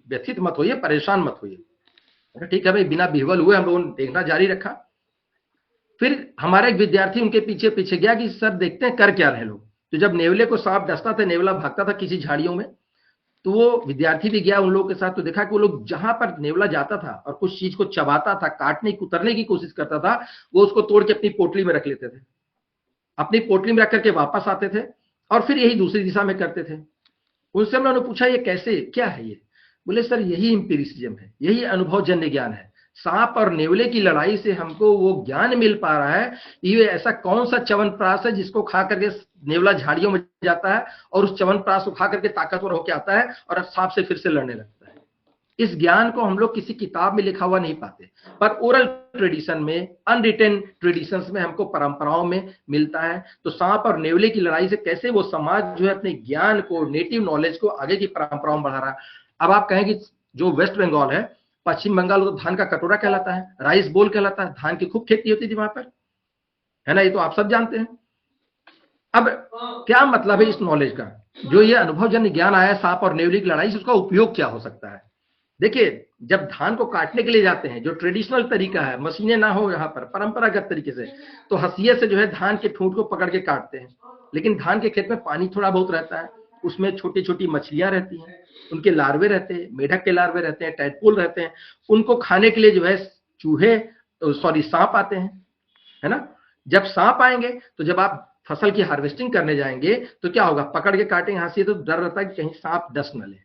व्यथित मत होइए, परेशान मत होइए। ठीक है भाई, बिना बिहवल हुए हम लोगों ने देखना जारी रखा। फिर हमारा एक विद्यार्थी उनके पीछे पीछे गया कि सर देखते हैं कर क्या रहे लोग। तो जब नेवले को सांप डसता था, नेवला भागता था किसी झाड़ियों में, तो वो विद्यार्थी भी गया उन लोगों के साथ। तो देखा कि वो लोग जहां पर नेवला जाता था और कुछ चीज को चबाता था, काटने कुतरने की कोशिश करता था, वो उसको तोड़ के अपनी पोटली में रख लेते थे, अपनी पोटली में रख करके वापस आते थे और फिर यही दूसरी दिशा में करते थे। उनसे हमने पूछा ये कैसे, क्या है ये? बोले सर यही एम्पिरिसिज्म है, यही अनुभवजन्य ज्ञान है। सांप और नेवले की लड़ाई से हमको वो ज्ञान मिल पा रहा है, ये ऐसा कौन सा च्यवनप्राश है जिसको खा करके नेवला झाड़ियों में जाता है और उस च्यवनप्राश को खा करके ताकतवर होकर आता है और अब सांप से फिर से लड़ने लगता है। इस ज्ञान को हम लोग किसी किताब में लिखा हुआ नहीं पाते, पर ओरल ट्रेडिशन में, अनरिटन ट्रेडिशंस में हमको परंपराओं में मिलता है। तो सांप और नेवले की लड़ाई से कैसे वो समाज जो है अपने ज्ञान को, नेटिव नॉलेज को आगे की परंपराओं में बढ़ा रहा है। अब आप कहेंगे जो वेस्ट बंगाल है, पश्चिम बंगाल, तो धान का कटोरा कहलाता है, राइस बोल कहलाता है, धान की खूब खेती होती थी वहां पर, है ना, ये तो आप सब जानते हैं। अब क्या मतलब है इस नॉलेज का, जो ये अनुभवजन्य ज्ञान आया सांप और नेवले की लड़ाई से, उसका उपयोग क्या हो सकता है? देखिए, जब धान को काटने के लिए जाते हैं, जो ट्रेडिशनल तरीका है, मशीनें ना हो यहाँ पर, परंपरागत तरीके से, तो हंसिये से जो है धान के ठूंठ को पकड़ के काटते हैं। लेकिन धान के खेत में पानी थोड़ा बहुत रहता है, उसमें छोटी छोटी मछलियां रहती हैं, उनके लार्वे रहते हैं, मेढक के लार्वे रहते हैं, टैडपोल रहते हैं, उनको खाने के लिए जो है चूहे, सॉरी सांप आते हैं, है ना। जब सांप आएंगे तो जब आप फसल की हार्वेस्टिंग करने जाएंगे तो क्या होगा, पकड़ के काटेंगे हाथ, तो डर रहता है कि कहीं सांप डस न ले।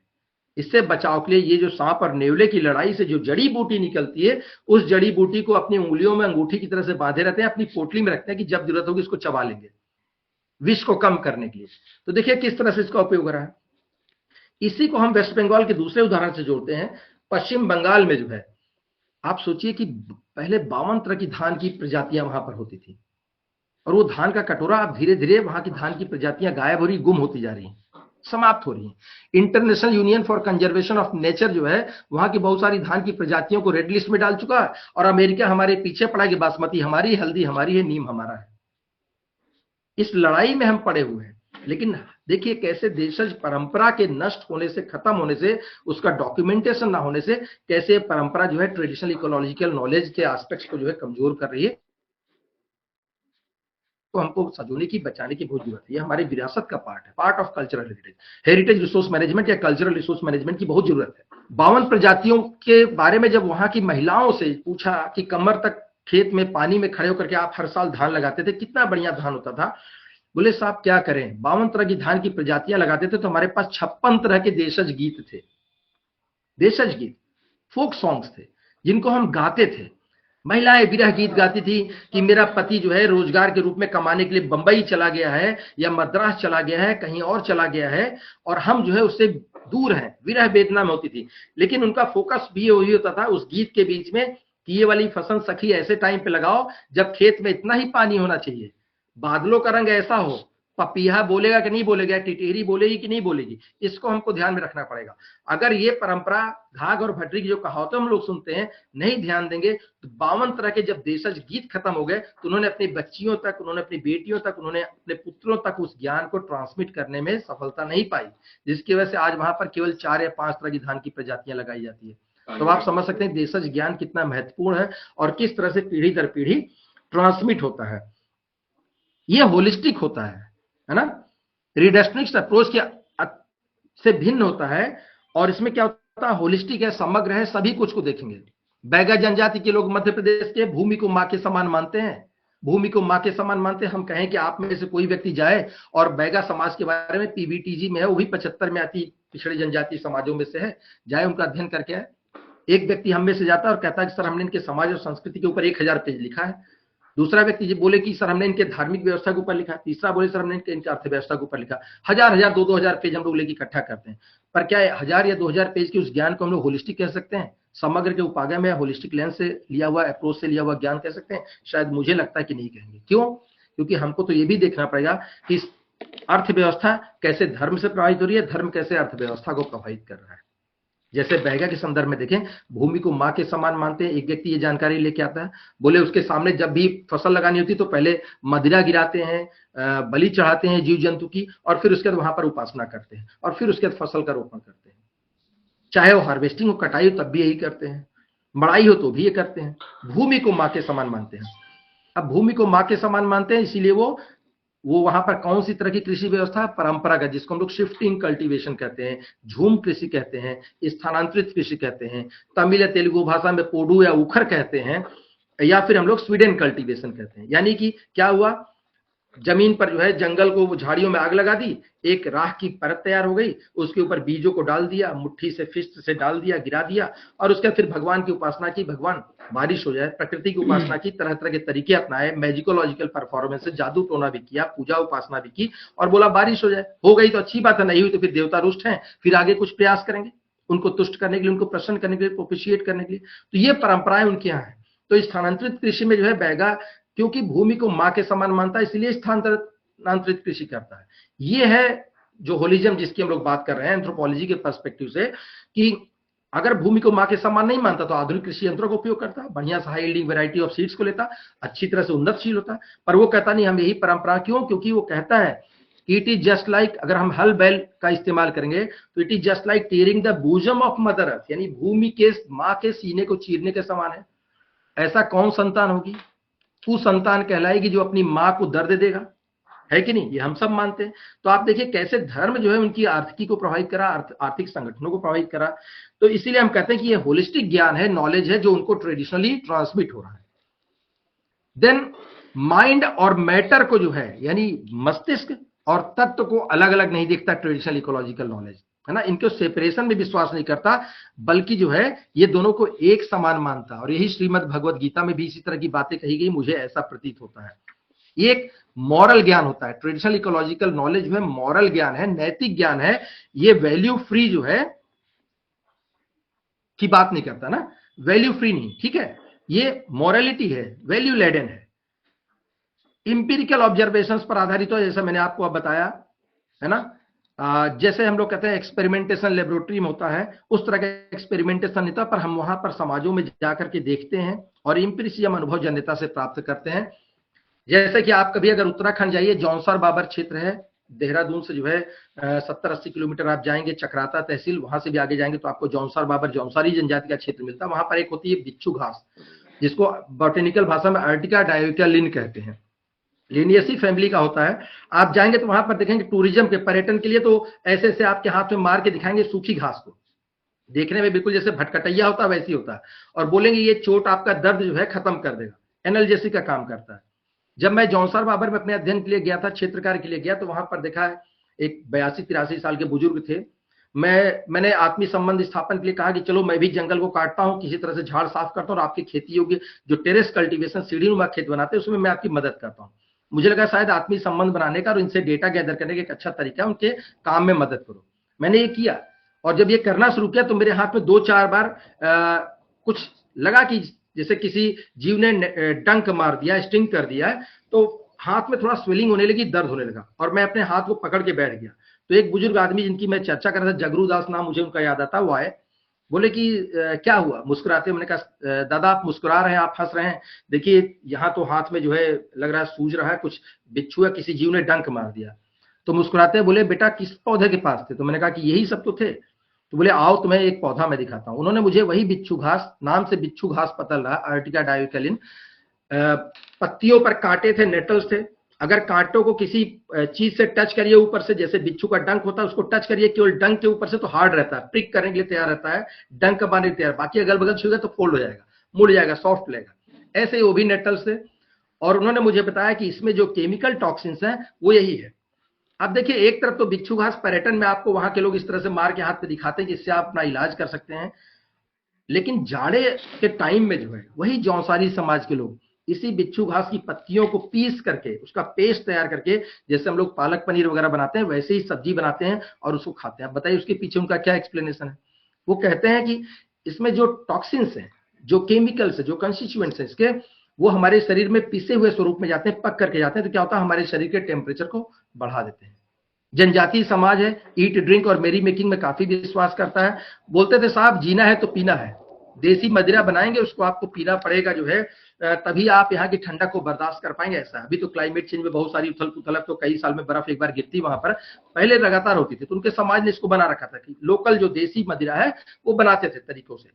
इससे बचाव के लिए ये जो सांप और नेवले की लड़ाई से जो जड़ी बूटी निकलती है, उस जड़ी बूटी को अपनी उंगलियों में अंगूठी की तरह से बांधे रहते हैं, अपनी पोटली में रखते हैं कि जब जरूरत होगी इसको चबा लेंगे, विष को कम करने के लिए। तो देखिए किस तरह से इसका उपयोग हो रहा है। इसी को हम वेस्ट बंगाल के दूसरे उदाहरण से जोड़ते हैं। पश्चिम बंगाल में जो है, आप सोचिए कि पहले 52 तरह की धान की प्रजातियां वहां पर होती थी, और वो धान का कटोरा अब धीरे धीरे वहां की धान की प्रजातियां गायब हो रही, गुम होती जा रही हैं, समाप्त हो रही है। International union for conservation of nature जो है, वहां की बहुत सारी धान की प्रजातियों को रेड लिस्ट में डाल चुका है, और अमेरिका हमारे पीछे पड़ा कि बासमती हमारी, हल्दी हमारी है, नीम हमारा है। इस लड़ाई में हम पड़े हुए हैं। लेकिन देखिए कैसे देशज परंपरा के नष्ट होने से, खत्म होने से, उसका डॉक्यूमेंटेशन ना होने से, कैसे परंपरा जो है ट्रेडिशनल इकोलॉजिकल नॉलेज के एस्पेक्ट्स को जो है कमजोर कर रही है। तो हमको सजोने की, बचाने की बहुत जरूरत है। ये हमारे विरासत का पार्ट है, part of cultural heritage. Heritage resource management या कल्चरल रिसोर्स मैनेजमेंट की बहुत जरूरत है। 52 प्रजातियों के बारे में जब वहां की महिलाओं से पूछा कि कमर तक खेत में पानी में खड़े होकर के आप हर साल धान लगाते थे, कितना बढ़िया धान होता था। बोले साहब क्या करें, 52 तरह की धान की प्रजातियां लगाते थे, तो हमारे पास 56 तरह के देशज गीत थे, देशज गीत, फोक सॉन्ग्स थे, जिनको हम गाते थे। महिलाएं विरह गीत गाती थी कि मेरा पति जो है रोजगार के रूप में कमाने के लिए बंबई चला गया है, या मद्रास चला गया है, कहीं और चला गया है, और हम जो है उससे दूर हैं, विरह वेदना में होती थी। लेकिन उनका फोकस भी वही होता था उस गीत के बीच में कि ये वाली फसल सखी ऐसे टाइम पे लगाओ जब खेत में इतना ही पानी होना चाहिए, बादलों का रंग ऐसा हो, पपीहा बोलेगा कि नहीं बोलेगा, टिटेरी बोलेगी कि नहीं बोलेगी, इसको हमको ध्यान में रखना पड़ेगा। अगर ये परंपरा घाघ और भट्टी की जो कहावतें हम लोग सुनते हैं नहीं ध्यान देंगे, तो 52 तरह के जब देशज गीत खत्म हो गए, तो उन्होंने अपनी बच्चियों तक, उन्होंने अपनी बेटियों तक, उन्होंने अपने पुत्रों तक उस ज्ञान को ट्रांसमिट करने में सफलता नहीं पाई, जिसकी वजह से आज वहां पर केवल 4 या 5 तरह की धान की प्रजातियां लगाई जाती है। तो आप समझ सकते हैं देशज ज्ञान कितना महत्वपूर्ण है और किस तरह से पीढ़ी दर पीढ़ी ट्रांसमिट होता है। ये होलिस्टिक होता है ना, रिडक्शनिस्ट अप्रोच के से भिन्न होता है। और इसमें क्या होलिस्टिक है, समग्र है, सभी कुछ को देखेंगे। बैगा जनजाति के लोग मध्य प्रदेश के भूमि को मां के समान मानते हैं, भूमि को मां के समान मानते हैं। हम कहें कि आप में से कोई व्यक्ति जाए और बैगा समाज के बारे में, पीबीटीजी में है, वो भी 75 में अति पिछड़े जनजाति समाजों में से है, जाए उनका अध्ययन करके आए। एक व्यक्ति हम में से जाता है और कहता है कि सर हमने इनके समाज और संस्कृति के ऊपर 1000 पेज लिखा है। दूसरा व्यक्ति बोले कि सर हमने इनके धार्मिक व्यवस्था के ऊपर लिखा। तीसरा बोले सर हमने इनके अर्थव्यवस्था के ऊपर लिखा। 1000 2,000 पेज हम लोग लेके इकट्ठा करते हैं। पर क्या 1000 या 2000 पेज के उस ज्ञान को हम लोग होलिस्टिक कह सकते हैं? समग्र के उपागम में होलिस्टिक लेंस से लिया हुआ, अप्रोच से लिया हुआ ज्ञान कह सकते हैं? शायद मुझे लगता है कि नहीं कहेंगे। क्यों? क्योंकि हमको तो ये भी देखना पड़ेगा कि अर्थव्यवस्था कैसे धर्म से प्रभावित हो रही है, धर्म कैसे अर्थव्यवस्था को प्रभावित कर रहा है। जैसे बैगा के संदर्भ में देखें, भूमि को मां के समान मानते हैं। एक व्यक्ति ये जानकारी लेके आता है, बोले उसके सामने जब भी फसल लगानी होती तो पहले मदिरा गिराते हैं, बलि चढ़ाते हैं जीव जंतु की, और फिर उसके बाद वहां पर उपासना करते हैं, और फिर उसके बाद फसल का रोपण करते हैं। चाहे वो हार्वेस्टिंग हो, कटाई हो, तब भी यही करते हैं। मड़ाई हो तो भी ये करते हैं। भूमि को मां के समान मानते हैं। अब भूमि को मां के समान मानते हैं, इसीलिए वो वहां पर कौन सी तरह की कृषि व्यवस्था है? परंपरागत, जिसको हम लोग शिफ्टिंग कल्टीवेशन कहते हैं, झूम कृषि कहते हैं, स्थानांतरित कृषि कहते हैं, तमिल या तेलुगु भाषा में पोडू या उखर कहते हैं, या फिर हम लोग स्वीडन कल्टीवेशन कहते हैं। यानी कि क्या हुआ, जमीन पर जो है जंगल को, झाड़ियों में आग लगा दी, एक राख की परत तैयार हो गई, उसके ऊपर बीजों को डाल दिया, मुट्ठी से, फिस्ट से डाल दिया, गिरा दिया, और उसके बाद फिर भगवान की उपासना की, भगवान बारिश हो जाए, प्रकृति की उपासना की, तरह तरह के तरीके अपनाए, मैजिकोलॉजिकल परफॉर्मेंस से जादू टोना भी किया, पूजा उपासना भी की, और बोला बारिश हो जाए। हो गई तो अच्छी बात है, नहीं हुई तो फिर देवता रुष्ट हैं, फिर आगे कुछ प्रयास करेंगे उनको तुष्ट करने के लिए, उनको प्रसन्न करने के लिए, प्रोपिशिएट करने के लिए। तो ये परंपराएं उनके यहाँ है। तो स्थानांतरित कृषि में जो है बैगा, क्योंकि भूमि को मां के समान मानता है, इसलिए स्थानांतरित कृषि करता है। ये है जो होलिज्म जिसकी हम लोग बात कर रहे हैं एंथ्रोपोलॉजी के पर्सपेक्टिव से, कि अगर भूमि को मां के समान नहीं मानता तो आधुनिक कृषि यंत्रों का उपयोग करता, बढ़िया सा high yielding variety of seeds को लेता, अच्छी तरह से उन्नतशील होता। पर वो कहता नहीं हम यही परंपरा, क्यों? क्योंकि वो कहता है कि इट इज जस्ट लाइक, अगर हम हल बैल का इस्तेमाल करेंगे तो it is just like tearing the bosom of mother earth, यानी भूमि के मां के सीने को चीरने के समान है। ऐसा कौन संतान होगी? वो संतान कहलाएगी जो अपनी मां को दर्द देगा, है कि नहीं? ये हम सब मानते हैं। तो आप देखिए कैसे धर्म जो है उनकी आर्थिकी को प्रभावित करा, आर्थिक संगठनों को प्रभावित करा। तो इसीलिए हम कहते हैं कि ये होलिस्टिक ज्ञान है, नॉलेज है, जो उनको ट्रेडिशनली ट्रांसमिट हो रहा है। देन माइंड और मैटर को जो है, यानी मस्तिष्क और तत्व को अलग अलग नहीं देखता ट्रेडिशनल इकोलॉजिकल नॉलेज, है ना। इनको सेपरेशन में विश्वास नहीं करता, बल्कि जो है ये दोनों को एक समान मानता। और यही श्रीमद् भगवद गीता में भी इसी तरह की बातें कही गई, मुझे ऐसा प्रतीत होता है। ये एक मॉरल ज्ञान होता है। ट्रेडिशनल इकोलॉजिकल नॉलेज जो है मॉरल ज्ञान है, नैतिक ज्ञान है। ये वैल्यू फ्री जो है की बात नहीं करता ना, वैल्यू फ्री नहीं, ठीक है। ये मॉरलिटी है, वैल्यू लेडन है, इंपिरिकल ऑब्जर्वेशंस पर आधारित हो, जैसा मैंने आपको अब बताया, है ना। जैसे हम लोग कहते हैं एक्सपेरिमेंटेशन लेबोरेटरी में होता है, उस तरह का एक्सपेरिमेंटेशन नहीं था, पर हम वहां पर समाजों में जाकर के देखते हैं और इंपिरिसिज्म अनुभव जन्यता से प्राप्त करते हैं। जैसे कि आप कभी अगर उत्तराखंड जाइए, जौनसर बाबर क्षेत्र है, देहरादून से जो है 70-80 किलोमीटर आप जाएंगे, चक्राता तहसील, वहां से भी आगे जाएंगे तो आपको जौनसर बाबर, जौनसारी जनजाति का क्षेत्र मिलता है। वहां पर एक होती है बिच्छू घास, जिसको बॉटेनिकल भाषा में अर्टिका डायोटिया कहते हैं, लिनियसी फैमिली का होता है। आप जाएंगे तो वहां पर देखेंगे टूरिज्म के, पर्यटन के लिए, तो ऐसे ऐसे आपके हाथ में मार के दिखाएंगे सूखी घास को, देखने में बिल्कुल जैसे भटकटैया होता है वैसी होता है, और बोलेंगे ये चोट आपका दर्द जो है खत्म कर देगा, एनाल्जेसिक का काम करता है। जब मैं जौनसर बाबर में अपने अध्ययन के लिए गया था, क्षेत्रकार के लिए गया, तो वहां पर देखा है एक 82-83 साल के बुजुर्ग थे। मैंने आत्मीय संबंध स्थापन के लिए कहा कि चलो मैं भी जंगल को काटता हूं, किसी तरह से झाड़ साफ करता हूं, और आपकी खेती योग्य जो टेरेस कल्टीवेशन सीढ़ीनुमा खेत बनाते हैं उसमें मैं आपकी मदद करता हूं। मुझे लगा शायद आत्मीय संबंध बनाने का और इनसे डेटा गैदर करने का एक अच्छा तरीका है, उनके काम में मदद करो। मैंने ये किया, और जब ये करना शुरू किया तो मेरे हाथ में 2-4 बार कुछ लगा कि जैसे किसी जीव ने डंक मार दिया, स्टिंग कर दिया है, तो हाथ में थोड़ा स्वेलिंग होने लगी, दर्द होने लगा, और मैं अपने हाथ को पकड़ के बैठ गया। तो एक बुजुर्ग आदमी जिनकी मैं चर्चा कर रहा था, जगरू दास नाम मुझे उनका याद आता, वो आए, बोले कि क्या हुआ, मुस्कुराते। मैंने कहा दादा आप मुस्कुरा रहे हैं, आप हंस रहे हैं, देखिए यहाँ तो हाथ में जो है लग रहा है सूज रहा है, कुछ बिच्छू या किसी जीव ने डंक मार दिया। तो मुस्कुराते बोले बेटा किस पौधे के पास थे? तो मैंने कहा कि यही सब तो थे। तो बोले आओ तुम्हें एक पौधा मैं दिखाता हूँ। उन्होंने मुझे वही बिच्छू घास, नाम से बिच्छू घास पतल रहा, अर्टिका डायोटिया, पत्तियों पर कांटे थे, नेटल्स थे, अगर कांटों को किसी चीज से टच करिए ऊपर से, जैसे बिच्छू का डंक होता है, उसको टच करिए केवल डंक के ऊपर से तो हार्ड रहता है, प्रिक करने के लिए तैयार रहता है, डंक मारने के लिए तैयार, बाकी अगल बगल छूएगा तो फोल्ड हो जाएगा, मुड़ जाएगा, सॉफ्ट लगेगा। ऐसे ही वो भी नेटल्स से। और उन्होंने मुझे बताया कि इसमें जो केमिकल टॉक्सिन्स हैं वो यही है। अब देखिए, एक तरफ तो बिच्छू घास पर्यटन में आपको वहां के लोग इस तरह से मार के हाथ पे दिखाते हैं जिससे आप अपना इलाज कर सकते हैं, लेकिन जाड़े के टाइम में जो है वही जौनसारी समाज के लोग इसी बिच्छू घास की पत्तियों को पीस करके उसका पेस्ट तैयार करके, जैसे हम लोग पालक पनीर वगैरह बनाते हैं वैसे ही सब्जी बनाते हैं और उसको खाते हैं। बताइए उसके पीछे उनका क्या एक्सप्लेनेशन है। वो कहते हैं कि इसमें जो टॉक्सिन्स हैं, जो केमिकल्स है, जो कंस्टिट्यूएंट्स हैं इसके, वो हमारे शरीर में पिसे हुए स्वरूप में जाते हैं, पक करके जाते हैं, तो क्या होता है हमारे शरीर के टेम्परेचर को बढ़ा देते हैं। जनजातीय समाज है, ईट ड्रिंक और मेरी मेकिंग में काफी विश्वास करता है। बोलते थे साहब जीना है तो पीना है, देसी मदिरा बनाएंगे उसको आपको पीना पड़ेगा जो है, तभी आप यहाँ की ठंडक को बर्दाश्त कर पाएंगे। ऐसा अभी तो क्लाइमेट चेंज में बहुत सारी उथल पुथल, तो कई साल में बर्फ एक बार गिरती वहां पर, पहले लगातार होती थी, तो उनके समाज ने इसको बना रखा था कि लोकल जो देसी मदिरा है वो बनाते थे तरीकों से,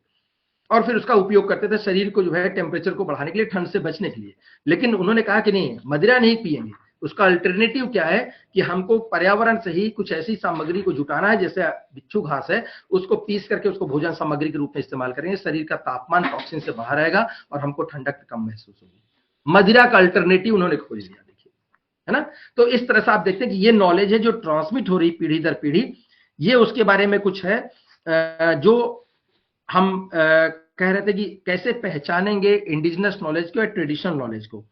और फिर उसका उपयोग करते थे शरीर को जो है टेम्परेचर को बढ़ाने के लिए, ठंड से बचने के लिए। लेकिन उन्होंने कहा कि नहीं, मदिरा नहीं पिएंगे, उसका अल्टरनेटिव क्या है कि हमको पर्यावरण से ही कुछ ऐसी सामग्री को जुटाना है, जैसे बिच्छू घास है उसको पीस करके उसको भोजन सामग्री के रूप में इस्तेमाल करेंगे, शरीर का तापमान टॉक्सिन से बाहर रहेगा और हमको ठंडक कम महसूस होगी। मदिरा का अल्टरनेटिव उन्होंने खोज लिया, देखिए, है ना। तो इस तरह से आप देखते हैं कि ये नॉलेज है जो ट्रांसमिट हो रही पीढ़ी दर पीढ़ी, ये उसके बारे में कुछ है जो हम कह रहे थे कि कैसे पहचानेंगे इंडिजिनस नॉलेज को या ट्रेडिशनल नॉलेज को।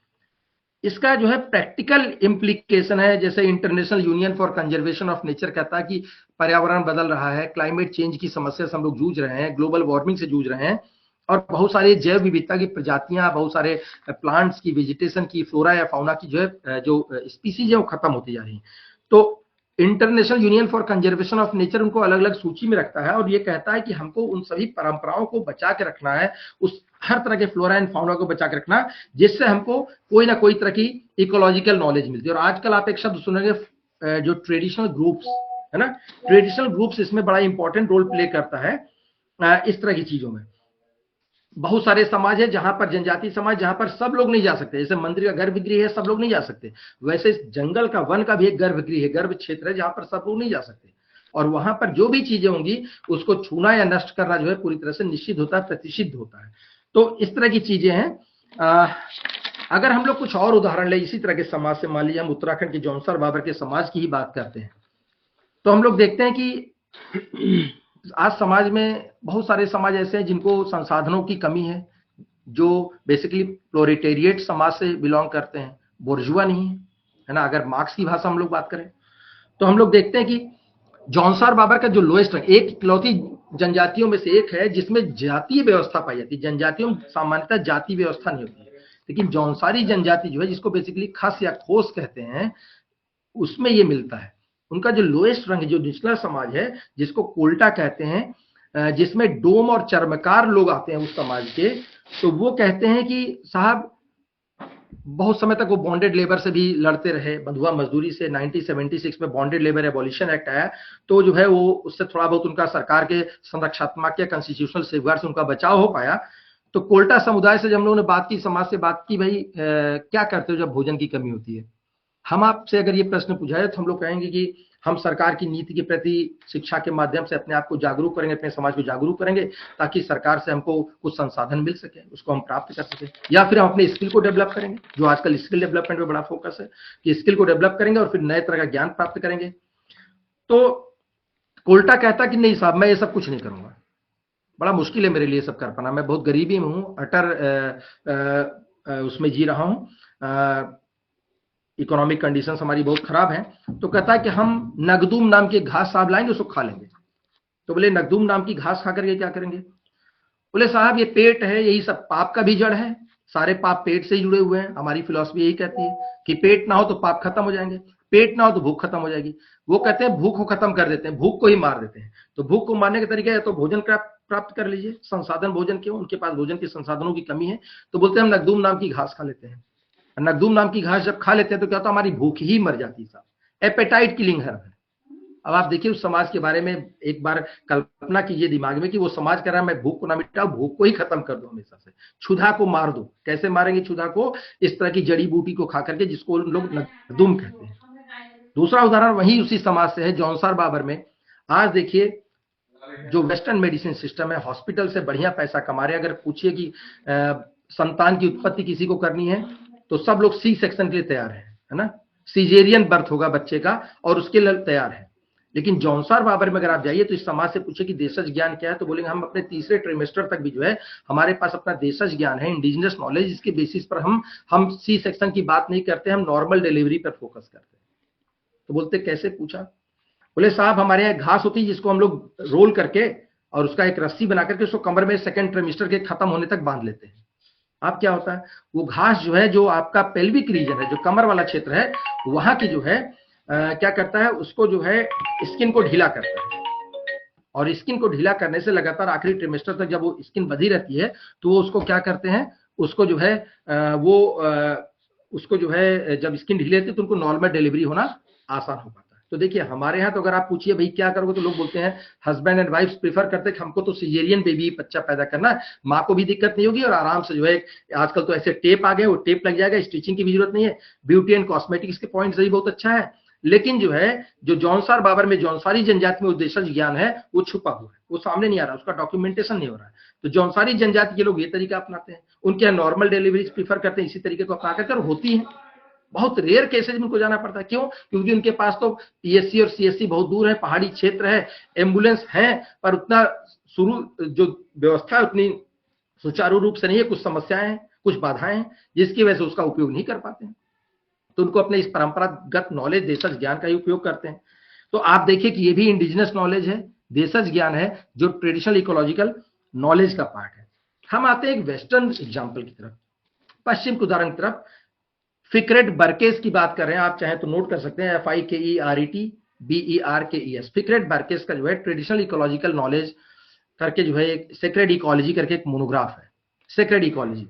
इसका जो है प्रैक्टिकल इम्प्लीकेशन है, जैसे international union for conservation of nature कहता है कि पर्यावरण बदल रहा है, क्लाइमेट चेंज की समस्या से हम लोग जूझ रहे हैं, ग्लोबल वार्मिंग से जूझ रहे हैं, और बहुत सारी जैव विविधता की प्रजातियां, बहुत सारे प्लांट्स की, वेजिटेशन की, फ्लोरा या फाउना की जो है जो स्पीसीज है वो खत्म होती जा रही है। तो international union for conservation of nature उनको अलग अलग सूची में रखता है और ये कहता है कि हमको उन सभी परंपराओं को बचा के रखना है, उस हर तरह के फ्लोरा एंड फाउना को बचा के रखना है, जिससे हमको कोई ना कोई तरह की इकोलॉजिकल नॉलेज मिलती है। और आजकल आप एक शब्द सुनेंगे जो ट्रेडिशनल ग्रुप्स है ना, ट्रेडिशनल ग्रुप्स इसमें बड़ा इंपॉर्टेंट रोल प्ले करता है इस तरह की चीजों में। बहुत सारे समाज है जहां पर जनजाति समाज, जहां पर सब लोग नहीं जा सकते, जैसे मंदिर का गर्भगृह है सब लोग नहीं जा सकते, वैसे जंगल का, वन का भी एक गर्भगृह है, गर्भ क्षेत्र है जहां पर सब लोग नहीं जा सकते, और वहां पर जो भी चीजें होंगी उसको छूना या नष्ट करना जो है पूरी तरह से निषिद्ध होता है, प्रतिषिद्ध होता है। तो इस तरह की चीजें हैं। अगर हम लोग कुछ और उदाहरण ले इसी तरह के समाज से, मान लीजिए हम उत्तराखंड के जौनसर बाबर के समाज की ही बात करते हैं, तो हम लोग देखते हैं कि आज समाज में बहुत सारे समाज ऐसे हैं जिनको संसाधनों की कमी है, जो बेसिकली प्रोलेटेरिएट समाज से बिलोंग करते हैं, बोर्जुआ नहीं है ना। अगर मार्क्स की भाषा हम लोग बात करें तो हम लोग देखते हैं कि जौनसार बाबर का जो लोएस्ट रंग, एक इकलौती जनजातियों में से एक है जिसमें जातीय व्यवस्था पाई जाती है। जनजातियों में सामान्यतः जाति व्यवस्था नहीं होती है, लेकिन जौनसारी जनजाति जो है, जिसको बेसिकली खस या खोस कहते हैं, उसमें ये मिलता है। उनका जो लोएस्ट रंग, जो निचला समाज है, जिसको कोल्टा कहते हैं, जिसमें डोम और चर्मकार लोग आते हैं उस समाज के, तो वो कहते हैं कि साहब बहुत समय तक वो बॉन्डेड लेबर से भी लड़ते रहे, बंधुआ मजदूरी से। 1976 में बॉन्डेड लेबर एबॉलिशन एक्ट आया, तो जो है वो उससे थोड़ा बहुत उनका सरकार के संरक्षात्मक या कॉन्स्टिट्यूशनल सेफगार्ड से उनका बचाव हो पाया। तो कोल्टा समुदाय से जब हम लोगों ने बात की, समाज से बात की, भाई क्या करते हो जब भोजन की कमी होती है। हम आपसे अगर ये प्रश्न पूछा है तो हम लोग कहेंगे कि हम सरकार की नीति के प्रति शिक्षा के माध्यम से अपने आप को जागरूक करेंगे, अपने समाज को जागरूक करेंगे, ताकि सरकार से हमको कुछ संसाधन मिल सके, उसको हम प्राप्त कर सके, या फिर हम अपने स्किल को डेवलप करेंगे, जो आजकल स्किल डेवलपमेंट में बड़ा फोकस है कि स्किल को डेवलप करेंगे और फिर नए तरह का ज्ञान प्राप्त करेंगे। तो कोल्टा कहता कि नहीं साहब, मैं ये सब कुछ नहीं करूंगा, बड़ा मुश्किल है मेरे लिए सब कर पाना, मैं बहुत गरीबी में हूँ, अटर उसमें जी रहा हूँ, इकोनॉमिक कंडीशन हमारी बहुत खराब है। तो कहता है कि हम नगदूम नाम की घास साहब लाएंगे, उसको खा लेंगे। तो बोले नगदूम नाम की घास खा करके क्या करेंगे। बोले साहब ये पेट है, यही सब पाप का भी जड़ है, सारे पाप पेट से ही जुड़े हुए हैं। हमारी फिलॉसफी यही कहती है कि पेट ना हो तो पाप खत्म हो जाएंगे, पेट ना हो तो भूख खत्म हो जाएगी। वो कहते हैं भूख को खत्म कर देते हैं, भूख को ही मार देते हैं। तो भूख को मारने का तरीका है तो भोजन प्राप्त कर लीजिए, संसाधन भोजन के, उनके पास भोजन के संसाधनों की कमी है, तो बोलते हैं हम नगदूम नाम की घास खा लेते हैं। नगदूम नाम की घास जब खा लेते हैं तो क्या होता है, हमारी भूख ही मर जाती है साहब, एपेटाइट किलिंग है। अब आप देखिए उस समाज के बारे में एक बार कल्पना कीजिए दिमाग में कि वो समाज कह रहा है मैं भूख को ना मिटाऊं, भूख को ही खत्म कर दूं हमेशा से, क्षुधा को मार दूं। कैसे मारेंगे क्षुधा को? इस तरह की जड़ी बूटी को खा करके, जिसको लोग नगदुम कहते हैं। दूसरा उदाहरण वही उसी समाज से है, जौनसार बाबर में। आज देखिए जो वेस्टर्न मेडिसिन सिस्टम है, हॉस्पिटल से बढ़िया पैसा कमा रहे हैं। अगर पूछिए कि संतान की उत्पत्ति किसी को करनी है तो सब लोग सी सेक्शन के लिए तैयार है ना, सीजेरियन बर्थ होगा बच्चे का और उसके लिए तैयार है। लेकिन जौनसार बाबर में अगर आप जाइए तो इस समाज से पूछे कि देशज ज्ञान क्या है, तो बोलेंगे हम अपने तीसरे ट्रिमेस्टर तक भी जो है हमारे पास अपना देशज ज्ञान है, इंडिजिनस नॉलेज, जिसके बेसिस पर हम सी सेक्शन की बात नहीं करते, हम नॉर्मल डिलीवरी पर फोकस करते हैं। तो बोलते कैसे? पूछा, बोले साहब हमारे यहाँ घास होती है जिसको हम लोग रोल करके और उसका एक रस्सी बना करके उसको कमर में सेकंड ट्रिमेस्टर के खत्म होने तक बांध लेते हैं। अब क्या होता है, वो घास जो है, जो आपका पेल्विक रीजन है, जो कमर वाला क्षेत्र है, वहां की जो है क्या करता है, उसको जो है स्किन को ढीला करता है। और स्किन को ढीला करने से लगातार आखिरी ट्रिमेस्टर तक जब वो स्किन बंधी रहती है तो वो उसको क्या करते हैं, उसको जो है उसको जो है जब स्किन ढीली रहती है तो उनको नॉर्मल डिलीवरी होना आसान हो पाता है। तो देखिए हमारे यहाँ तो अगर आप पूछिए भाई क्या करोगे, तो लोग बोलते हैं हस्बैंड एंड वाइफ प्रीफर करते हैं कि हमको तो सीजेरियन बेबी बच्चा पैदा करना है, माँ को भी दिक्कत नहीं होगी और आराम से जो है, आजकल तो ऐसे टेप आ गए, वो टेप लग जाएगा, स्टिचिंग की भी जरूरत नहीं है, ब्यूटी एंड कॉस्मेटिक्स के पॉइंट से भी बहुत अच्छा है। लेकिन जो है जो जौनसार बाबर में जौनसारी जनजाति में उद्देश्य ज्ञान है वो छुपा हुआ है, वो सामने नहीं आ रहा, उसका डॉक्यूमेंटेशन नहीं हो रहा है। तो जौनसारी जनजाति के लोग ये तरीका अपनाते हैं, उनके यहाँ नॉर्मल डिलीवरीज प्रीफर करते हैं, इसी तरीके को अपना कर होती है। बहुत रेयर केसेज में उनको जाना पड़ता है, क्यों? क्योंकि उनके पास तो पीएससी और सीएससी बहुत दूर है, पहाड़ी क्षेत्र है, एम्बुलेंस है, पर उतना शुरू जो व्यवस्था है उतनी सुचारू रूप से नहीं है, कुछ समस्याएं हैं, कुछ बाधाएं हैं, जिसकी वजह से उसका उपयोग नहीं कर पाते हैं। तो उनको अपने इस परंपरागत नॉलेज देशज ज्ञान का ही उपयोग करते हैं। तो आप देखिए कि ये भी इंडिजिनस नॉलेज है, देशज ज्ञान है, जो ट्रेडिशनल इकोलॉजिकल नॉलेज का पार्ट है। हम आते हैं एक वेस्टर्न एग्जाम्पल की तरफ, पश्चिम के उदाहरण की तरफ। फिक्रेट बर्केस की बात कर रहे हैं, आप चाहें तो नोट कर सकते हैं, FIKERET BERKES। फिक्रेट बर्केस का जो है ट्रेडिशनल इकोलॉजिकल नॉलेज करके जो है एक सेक्रेड इकोलॉजी करके एक मोनोग्राफ है, सेक्रेड इकोलॉजी।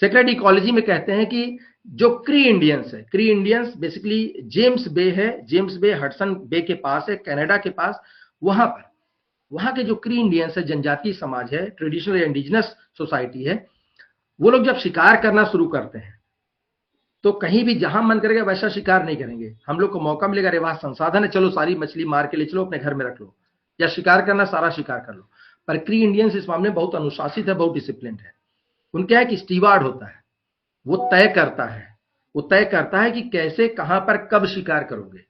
सेक्रेड इकोलॉजी में कहते हैं कि जो क्री इंडियंस है, क्री इंडियंस बेसिकली जेम्स बे है, जेम्स बे हडसन बे के पास है, कनाडा के पास, वहां पर वहां के जो क्री इंडियंस है, जनजातीय समाज है, ट्रेडिशनल इंडिजिनस सोसाइटी है, वो लोग जब शिकार करना शुरू करते हैं तो कहीं भी जहां मन करेगा वैसा शिकार नहीं करेंगे। हम लोग को मौका मिलेगा, अरे वाह संसाधन है, चलो सारी मछली मार के ले चलो अपने घर में रख लो, या शिकार करना सारा शिकार कर लो। पर क्री इंडियंस इस मामले में बहुत अनुशासित है, बहुत डिसिप्लिन है। उनका है कि स्टीवार्ड होता है, वो तय करता है, वो तय करता है कि कैसे कहां पर कब शिकार करोगे।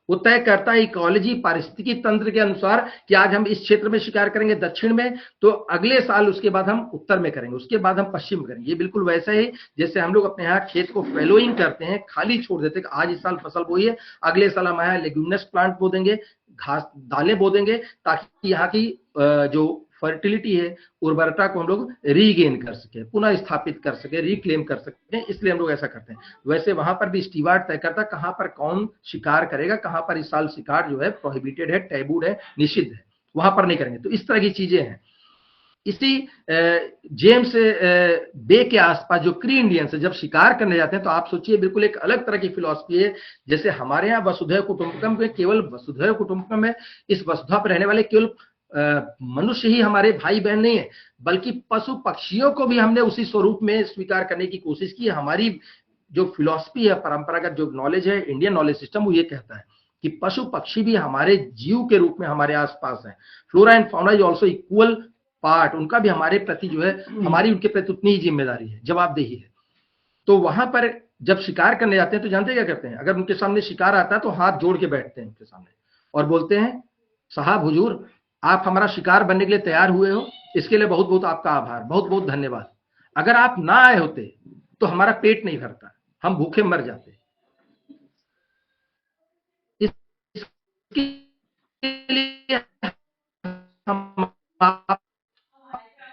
वो तय करता है इकोलॉजी पारिस्थितिकी तंत्र के अनुसार कि आज हम इस क्षेत्र में शिकार करेंगे दक्षिण में, तो अगले साल उसके बाद हम उत्तर में करेंगे, उसके बाद हम पश्चिम में करेंगे। ये बिल्कुल वैसा ही जैसे हम लोग अपने यहाँ खेत को फैलोइंग करते हैं, खाली छोड़ देते हैं कि आज इस साल फसल बोई है, अगले साल हम यहाँ लेग्यूमिनस प्लांट बो देंगे, घास दालें बो देंगे, ताकि यहाँ की जो फर्टिलिटी है, उर्वरता को हम लोग रीगेन कर सके, पुनः स्थापित कर सके, रिक्लेम कर सके, इसलिए हम लोग ऐसा करते हैं। वैसे वहां पर भी स्टीवार्ड तय करता कहां पर कौन शिकार करेगा, कहां पर इस साल शिकार जो है प्रोहिबिटेड है, टैबूड है, निषिद्ध है, वहां पर नहीं करेंगे। तो इस तरह की चीजें हैं। इसी जेम्स बे के आसपास जो क्री इंडियंस है जब शिकार करने जाते हैं तो आप सोचिए बिल्कुल एक अलग तरह की फिलॉसफी है। जैसे हमारे यहाँ वसुधैव कुटुंबकम में, केवल वसुधैव कुटुंबकम में इस वसुधा पर रहने वाले केवल मनुष्य ही हमारे भाई बहन नहीं है, बल्कि पशु पक्षियों को भी हमने उसी स्वरूप में स्वीकार करने की कोशिश की। हमारी जो फिलॉसफी है, परंपरागत जो नॉलेज है, इंडियन नॉलेज सिस्टम, वो ये कहता है कि पशु पक्षी भी हमारे जीव के रूप में हमारे आसपास है। Flora and fauna is also equal part, उनका भी हमारे प्रति जो है, हमारी उनके प्रति उतनी ही जिम्मेदारी है, जवाबदेही है। तो वहां पर जब शिकार करने जाते हैं तो जानते क्या करते हैं, अगर उनके सामने शिकार आता है तो हाथ जोड़ के बैठते हैं उनके सामने और बोलते हैं, साहब हुजूर आप हमारा शिकार बनने के लिए तैयार हुए हो, इसके लिए बहुत बहुत आपका आभार, बहुत बहुत धन्यवाद। अगर आप ना आए होते तो हमारा पेट नहीं भरता, हम भूखे मर जाते। इसके लिए हम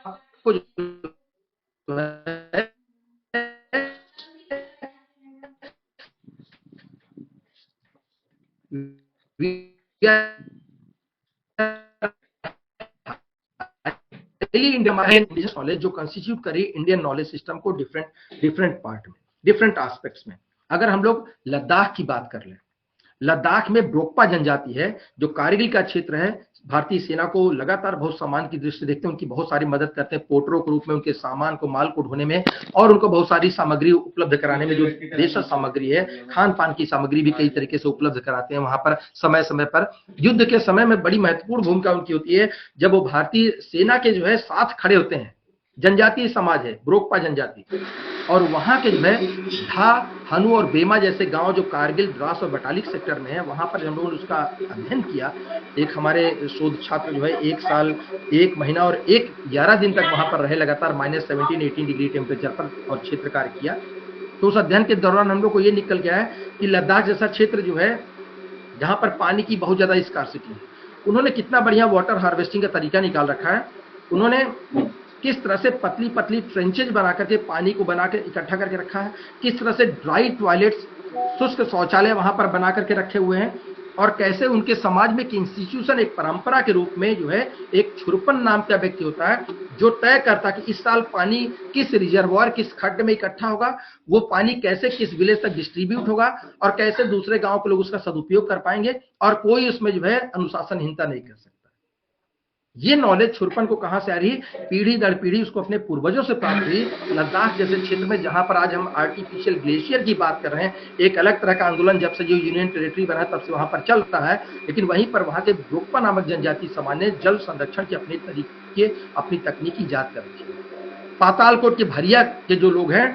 आपको जो है इंडियन नॉलेज जो कंस्टिट्यूट करी इंडियन नॉलेज सिस्टम को डिफरेंट पार्ट में, डिफरेंट एस्पेक्ट्स में। अगर हम लोग लद्दाख की बात कर लें, लद्दाख में ब्रोकपा जनजाति है, जो कारगिल का क्षेत्र है। भारतीय सेना को लगातार बहुत सम्मान की दृष्टि से देखते हैं, उनकी बहुत सारी मदद करते हैं पोर्टरों के रूप में, उनके सामान को, माल को ढोने में और उनको बहुत सारी सामग्री उपलब्ध कराने में। जो देशज सामग्री है, खान पान की सामग्री भी कई तरीके से उपलब्ध कराते हैं वहां पर समय समय पर। युद्ध के समय में बड़ी महत्वपूर्ण भूमिका उनकी होती है, जब वो भारतीय सेना के जो है साथ खड़े होते हैं। जनजातीय समाज है ब्रोकपा जनजाति, और वहां के जो है धा, हनु और बेमा जैसे गांव जो कारगिल, द्रास और बटालिक सेक्टर में है, वहां पर हम लोगों ने उसका अध्ययन किया। एक हमारे शोध छात्र जो है 1 साल 1 महीना और 11 दिन तक वहां पर रहे, लगातार -17-18 डिग्री टेम्परेचर पर, और क्षेत्र कार्य किया। तो उस अध्ययन के दौरान हम लोग को ये निकल गया है कि लद्दाख जैसा क्षेत्र जो है, जहां पर पानी की बहुत ज्यादा स्कार्सिटी है, उन्होंने कितना बढ़िया वाटर हार्वेस्टिंग का तरीका निकाल रखा है। उन्होंने किस तरह से पतली पतली ट्रेंचेज बना करके पानी को बना के इकट्ठा करके रखा है, किस तरह से ड्राई टॉयलेट्स, शुष्क शौचालय वहां पर बना करके रखे हुए हैं, और कैसे उनके समाज में एक इंस्टीट्यूशन, एक परंपरा के रूप में जो है एक छुरपन नाम का व्यक्ति होता है, जो तय करता है कि इस साल पानी किस रिजर्वायर, किस खड्ड में इकट्ठा होगा, वो पानी कैसे किस विलेज तक डिस्ट्रीब्यूट होगा, और कैसे दूसरे गांव के लोग उसका सदुपयोग कर पाएंगे, और कोई उसमें जो है अनुशासनहीनता नहीं कर सकता। ये नॉलेज छुरपन को कहां से आ रही, पीढ़ी दर पीढ़ी उसको अपने पूर्वजों से प्राप्त हुई। लद्दाख जैसे क्षेत्र में, जहां पर आज हम आर्टिफिशियल ग्लेशियर की बात कर रहे हैं, एक अलग तरह का आंदोलन जब से जो यूनियन टेरिटरी बना तब से वहां पर चलता है, लेकिन वहीं पर वहां के ब्रोकपा नामक जनजाति समाज ने जल संरक्षण के अपने तरीके, अपनी तकनीक ईजाद कर रखी है। पातालकोट के भरिया के जो लोग हैं,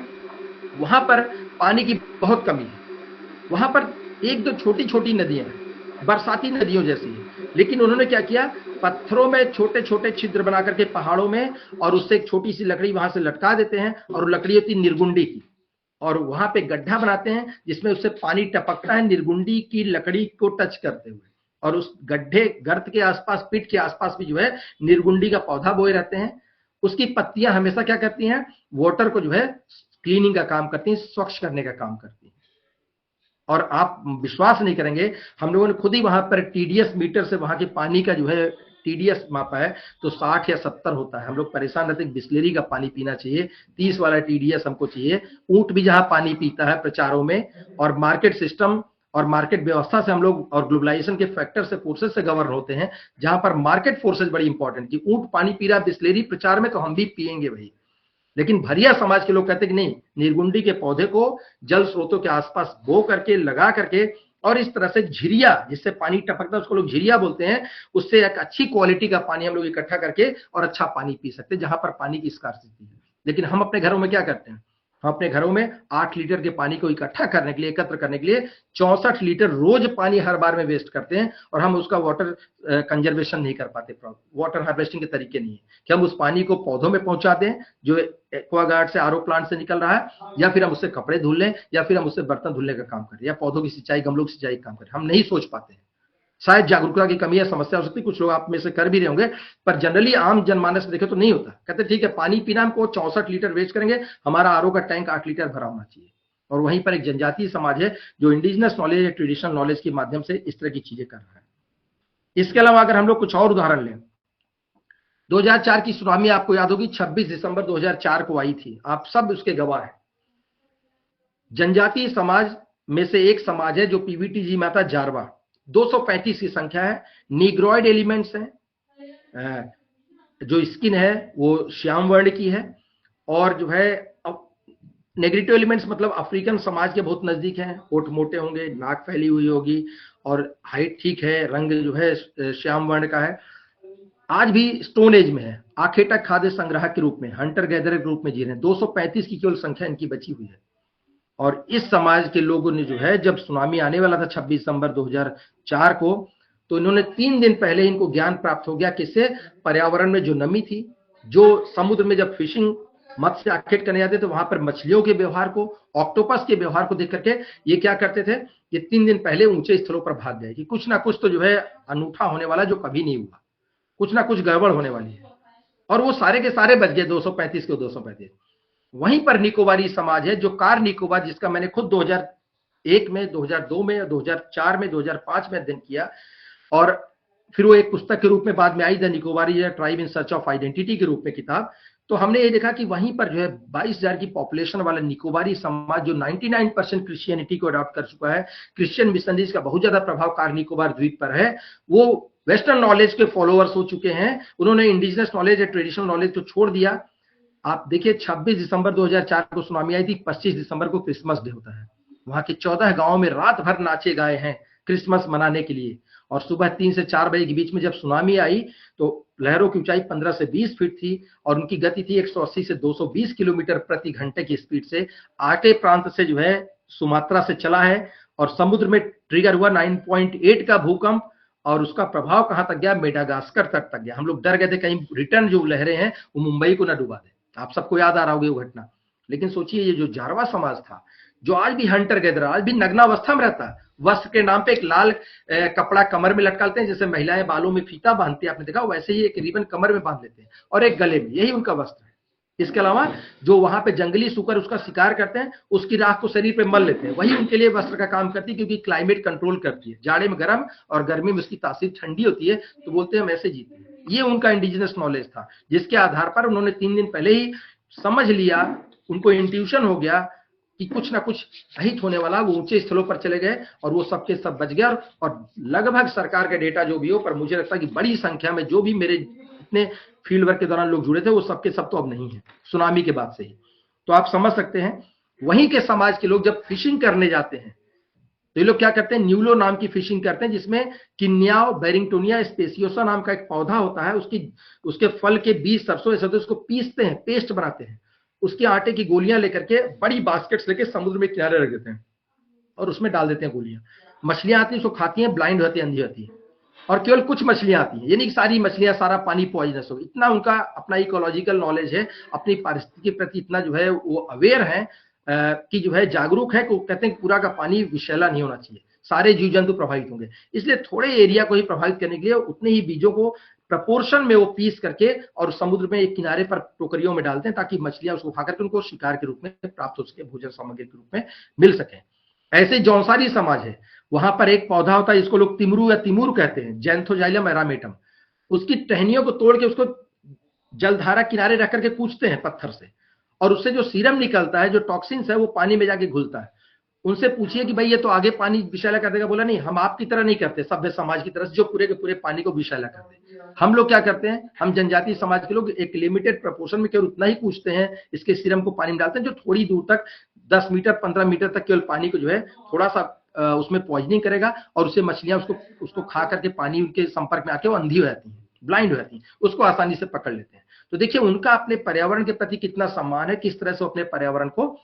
वहां पर पानी की बहुत कमी है। वहां पर 1-2 छोटी छोटी नदियां हैं, बरसाती नदियों जैसी है, लेकिन उन्होंने क्या किया, पत्थरों में छोटे छोटे छिद्र बना करके पहाड़ों में, और उससे एक छोटी सी लकड़ी वहां से लटका देते हैं, और लकड़ी होती निर्गुंडी की, और वहां पे गड्ढा बनाते हैं जिसमें उससे पानी टपकता है निर्गुंडी की लकड़ी को टच करते हुए, और उस गड्ढे गर्त के आसपास, पीठ के आसपास भी जो है निर्गुंडी का पौधा बोए रहते हैं। उसकी पत्तियां हमेशा क्या करती हैं, वाटर को जो है क्लीनिंग का काम करती हैं, स्वच्छ करने का काम करती हैं। और आप विश्वास नहीं करेंगे, हम लोगों ने खुद ही वहां पर टीडीएस मीटर से वहां के पानी का जो है टीडीएस मापा है, तो 60 या 70 होता है। हम लोग परेशान रहते हैं, बिस्लेरी का पानी पीना चाहिए, 30 वाला टीडीएस हमको चाहिए। ऊंट भी जहां पानी पीता है प्रचारों में, और मार्केट सिस्टम और मार्केट व्यवस्था से हम लोग, और ग्लोबलाइजेशन के फैक्टर से, फोर्सेज से गवर्न होते हैं, जहां पर मार्केट फोर्सेज बड़ी इंपॉर्टेंट, कि ऊंट पानी पी रहा बिस्लेरी प्रचार में, तो हम भी पिएंगे भाई। लेकिन भरिया समाज के लोग कहते हैं कि नहीं, निर्गुंडी के पौधे को जल स्रोतों के आसपास बो करके, लगा करके, और इस तरह से झिरिया, जिससे पानी टपकता है उसको लोग झिरिया बोलते हैं, उससे एक अच्छी क्वालिटी का पानी हम लोग इकट्ठा करके और अच्छा पानी पी सकते हैं, जहां पर पानी की स्कार्सिटी है। लेकिन हम अपने घरों में क्या करते हैं, हम अपने घरों में 8 लीटर के पानी को इकट्ठा करने के लिए, एकत्र करने के लिए 64 लीटर रोज पानी हर बार में वेस्ट करते हैं, और हम उसका वाटर कंजर्वेशन नहीं कर पाते। वाटर हार्वेस्टिंग के तरीके नहीं है कि हम उस पानी को पौधों में पहुंचा दें जो एक्वागार्ड से, आरओ प्लांट से निकल रहा है, या फिर हम उससे कपड़े धुल लें, या फिर हम उससे बर्तन धुलने का काम करें, या पौधों की सिंचाई, गमलों की सिंचाई का काम करें। हम नहीं सोच पाते हैं। शायद जागरूकता की कमी या समस्या हो सकती है, कुछ लोग आप में से कर भी रहे होंगे, पर जनरली आम जनमानस देखे तो नहीं होता। कहते ठीक है, पानी पीना हमको 64 लीटर वेस्ट करेंगे, हमारा आरओ का टैंक 8 लीटर भरा होना चाहिए। और वहीं पर एक जनजातीय समाज है जो इंडिजिनस नॉलेज या ट्रेडिशनल नॉलेज के माध्यम से इस तरह की चीजें कर रहा है। इसके अलावा अगर हम लोग कुछ और उदाहरण लें, 2004 की सुनामी आपको याद होगी, 26 दिसंबर 2004 को आई थी, आप सब उसके गवाह हैं। जनजातीय समाज में से एक समाज है जो पीवीटीजी में आता, जारवा, 235 की संख्या है। नीग्रॉइड एलिमेंट्स हैं, जो स्किन है वो श्याम वर्ण की है, और जो है नेग्रेटिव एलिमेंट्स मतलब अफ्रीकन समाज के बहुत नजदीक हैं। होठ मोटे होंगे, नाक फैली हुई होगी, और हाइट ठीक है, रंग जो है श्याम वर्ण का है। आज भी स्टोन एज में है, आखेटक खाद्य संग्राहक के रूप में, हंटर गैदर के रूप में जी रहे हैं। 235 की केवल संख्या इनकी बची हुई है। और इस समाज के लोगों ने जो है, जब सुनामी आने वाला था 26 दिसंबर 2004 को, तो इन्होंने 3 दिन पहले इनको ज्ञान प्राप्त हो गया, किससे, पर्यावरण में जो नमी थी, जो समुद्र में जब फिशिंग, मत्स्य आखेट करने जाते थे, वहां पर मछलियों के व्यवहार को, ऑक्टोपस के व्यवहार को देख करके ये क्या करते थे, ये 3 दिन पहले ऊंचे स्थलों पर भाग गए कि कुछ ना कुछ तो जो है अनूठा होने वाला, जो कभी नहीं हुआ, कुछ ना कुछ गड़बड़ होने वाली है। और वो सारे के सारे बच गए, 235 के 235। वहीं पर निकोबारी समाज है, जो कार निकोबार, जिसका मैंने खुद 2001 में, 2002 में, 2004 में, 2005 में अध्ययन किया, और फिर वो एक पुस्तक के रूप में बाद में आई, the Nicobari tribe in search of identity के रूप में किताब। तो हमने ये देखा कि वहीं पर जो है 22,000 की पॉपुलेशन वाला निकोबारी समाज जो 99% क्रिश्चियनिटी को अडॉप्ट कर चुका है, क्रिश्चियन मिशनरीज का बहुत ज्यादा प्रभाव कार निकोबार द्वीप पर है, वो वेस्टर्न नॉलेज के फॉलोअर्स हो चुके हैं। उन्होंने इंडिजिनस नॉलेज या ट्रेडिशनल नॉलेज को छोड़ दिया। आप देखिए 26 दिसंबर 2004 को सुनामी आई थी, 25 दिसंबर को क्रिसमस डे होता है। वहां के 14 गांवों में रात भर नाचे गाए हैं क्रिसमस मनाने के लिए। और सुबह 3 से 4 बजे के बीच में जब सुनामी आई तो लहरों की ऊंचाई 15 से 20 फीट थी और उनकी गति थी 180 से 220 किलोमीटर प्रति घंटे की स्पीड से। आटे प्रांत से जो है सुमात्रा से चला है और समुद्र में ट्रिगर हुआ 9.8 का भूकंप और उसका प्रभाव कहां तक गया, मेडागास्कर तक गया। हम लोग डर गए थे कहीं रिटर्न जो लहरें हैं वो मुंबई को ना डुबा दे। आप सबको याद आ रहा होगी वो घटना। लेकिन सोचिए ये जो जारवा समाज था, जो आज भी हंटर गैदर, आज भी नग्नावस्था में रहता है, वस्त्र के नाम पे एक लाल कपड़ा कमर में लटकाते हैं, जैसे महिलाएं बालों में फीता बांधती है, आपने देखा, वैसे ही एक रिबन कमर में बांध लेते हैं और एक गले में, यही उनका वस्त्र है। इसके अलावा जो वहां पे जंगली सुकर उसका शिकार करते हैं, उसकी राख को शरीर पे मल लेते हैं, वही उनके लिए वस्त्र का काम करती है, क्योंकि क्लाइमेट कंट्रोल करती है। जाड़े में गर्म और गर्मी में उसकी तासीर ठंडी होती है, तो बोलते हैं हम ऐसे जीते हैं। ये उनका इंडिजिनस नॉलेज था, जिसके आधार पर उन्होंने 3 दिन पहले ही समझ लिया, उनको इंट्यूशन हो गया कि कुछ ना कुछ हित होने वाला। वो ऊंचे स्थलों पर चले गए और वो सबके सब बच गया। और लगभग सरकार का डेटा जो भी हो, पर मुझे लगता है कि बड़ी संख्या में जो भी मेरे इतने फील्ड वर्क के दौरान लोग जुड़े थे वो सबके सब तो अब नहीं है सुनामी के बाद से ही। तो आप समझ सकते हैं वहीं के समाज के लोग जब फिशिंग करने जाते हैं तो ये लोग क्या करते हैं, न्यूलो नाम की फिशिंग करते हैं, जिसमें किन्याओ बैरिंगटोनिया स्पेसियोसा नाम का एक पौधा होता है, उसके फल के बीज सरसों ऐसे होते हैं, उसको पीसते हैं, पेस्ट बनाते हैं, उसके आटे की गोलियां लेकर के बड़ी बास्केट्स लेके समुद्र में किनारे रख देते हैं और उसमें डाल देते हैं गोलियां। मछलियां आती है, उसको खाती हैं, ब्लाइंड होती है, अंधी होती है, और केवल कुछ मछलियां आती हैं, यानी कि सारी मछलियां, सारा पानी पॉइजनस हो। इतना उनका अपना इकोलॉजिकल नॉलेज है, अपनी पारिस्थितिकी के प्रति इतना जो है वो अवेयर है कि जो है जागरूक है, को कहते हैं पूरा का पानी विषैला नहीं होना चाहिए, सारे जीव जंतु प्रभावित होंगे। इसलिए थोड़े एरिया को ही प्रभावित करने के लिए उतने ही बीजों को प्रपोर्शन में वो पीस करके और समुद्र में एक किनारे पर टोकरियों में डालते हैं, ताकि मछलियां उसको खाकर के उनको शिकार के रूप में प्राप्त हो सके, भोजन सामग्री के रूप में मिल सके। ऐसे जौनसारी समाज है, वहां पर एक पौधा होता है जिसको लोग तिमरू या तिमूर कहते हैं, जैंथोजाइलम एरामेटम। उसकी टहनियों को तोड़ के उसको जलधारा किनारे रख करके कूचते हैं पत्थर से, और उससे जो सीरम निकलता है, जो टॉक्सिन्स है, वो पानी में जाके घुलता है। उनसे पूछिए कि भाई ये तो आगे पानी विषैला कर देगा, बोला नहीं, हम आपकी तरह नहीं करते, सभ्य समाज की तरह जो पूरे के पूरे पानी को विषैला कर दे। हम लोग क्या करते हैं, हम जनजातीय समाज के लोग एक लिमिटेड प्रपोर्शन में केवल उतना ही पूछते हैं, इसके सीरम को पानी में डालते हैं जो थोड़ी दूर तक 10 मीटर 15 मीटर तक केवल पानी को जो है थोड़ा सा उसमें पॉइजनिंग करेगा, और उससे मछलियां उसको खा करके पानी उनके संपर्क में आके वो अंधी हो जाती है, ब्लाइंड हो जाती है, उसको आसानी से पकड़ लेते हैं। तो देखिए उनका अपने पर्यावरण के प्रति कितना सम्मान है, किस तरह से अपने पर्यावरण को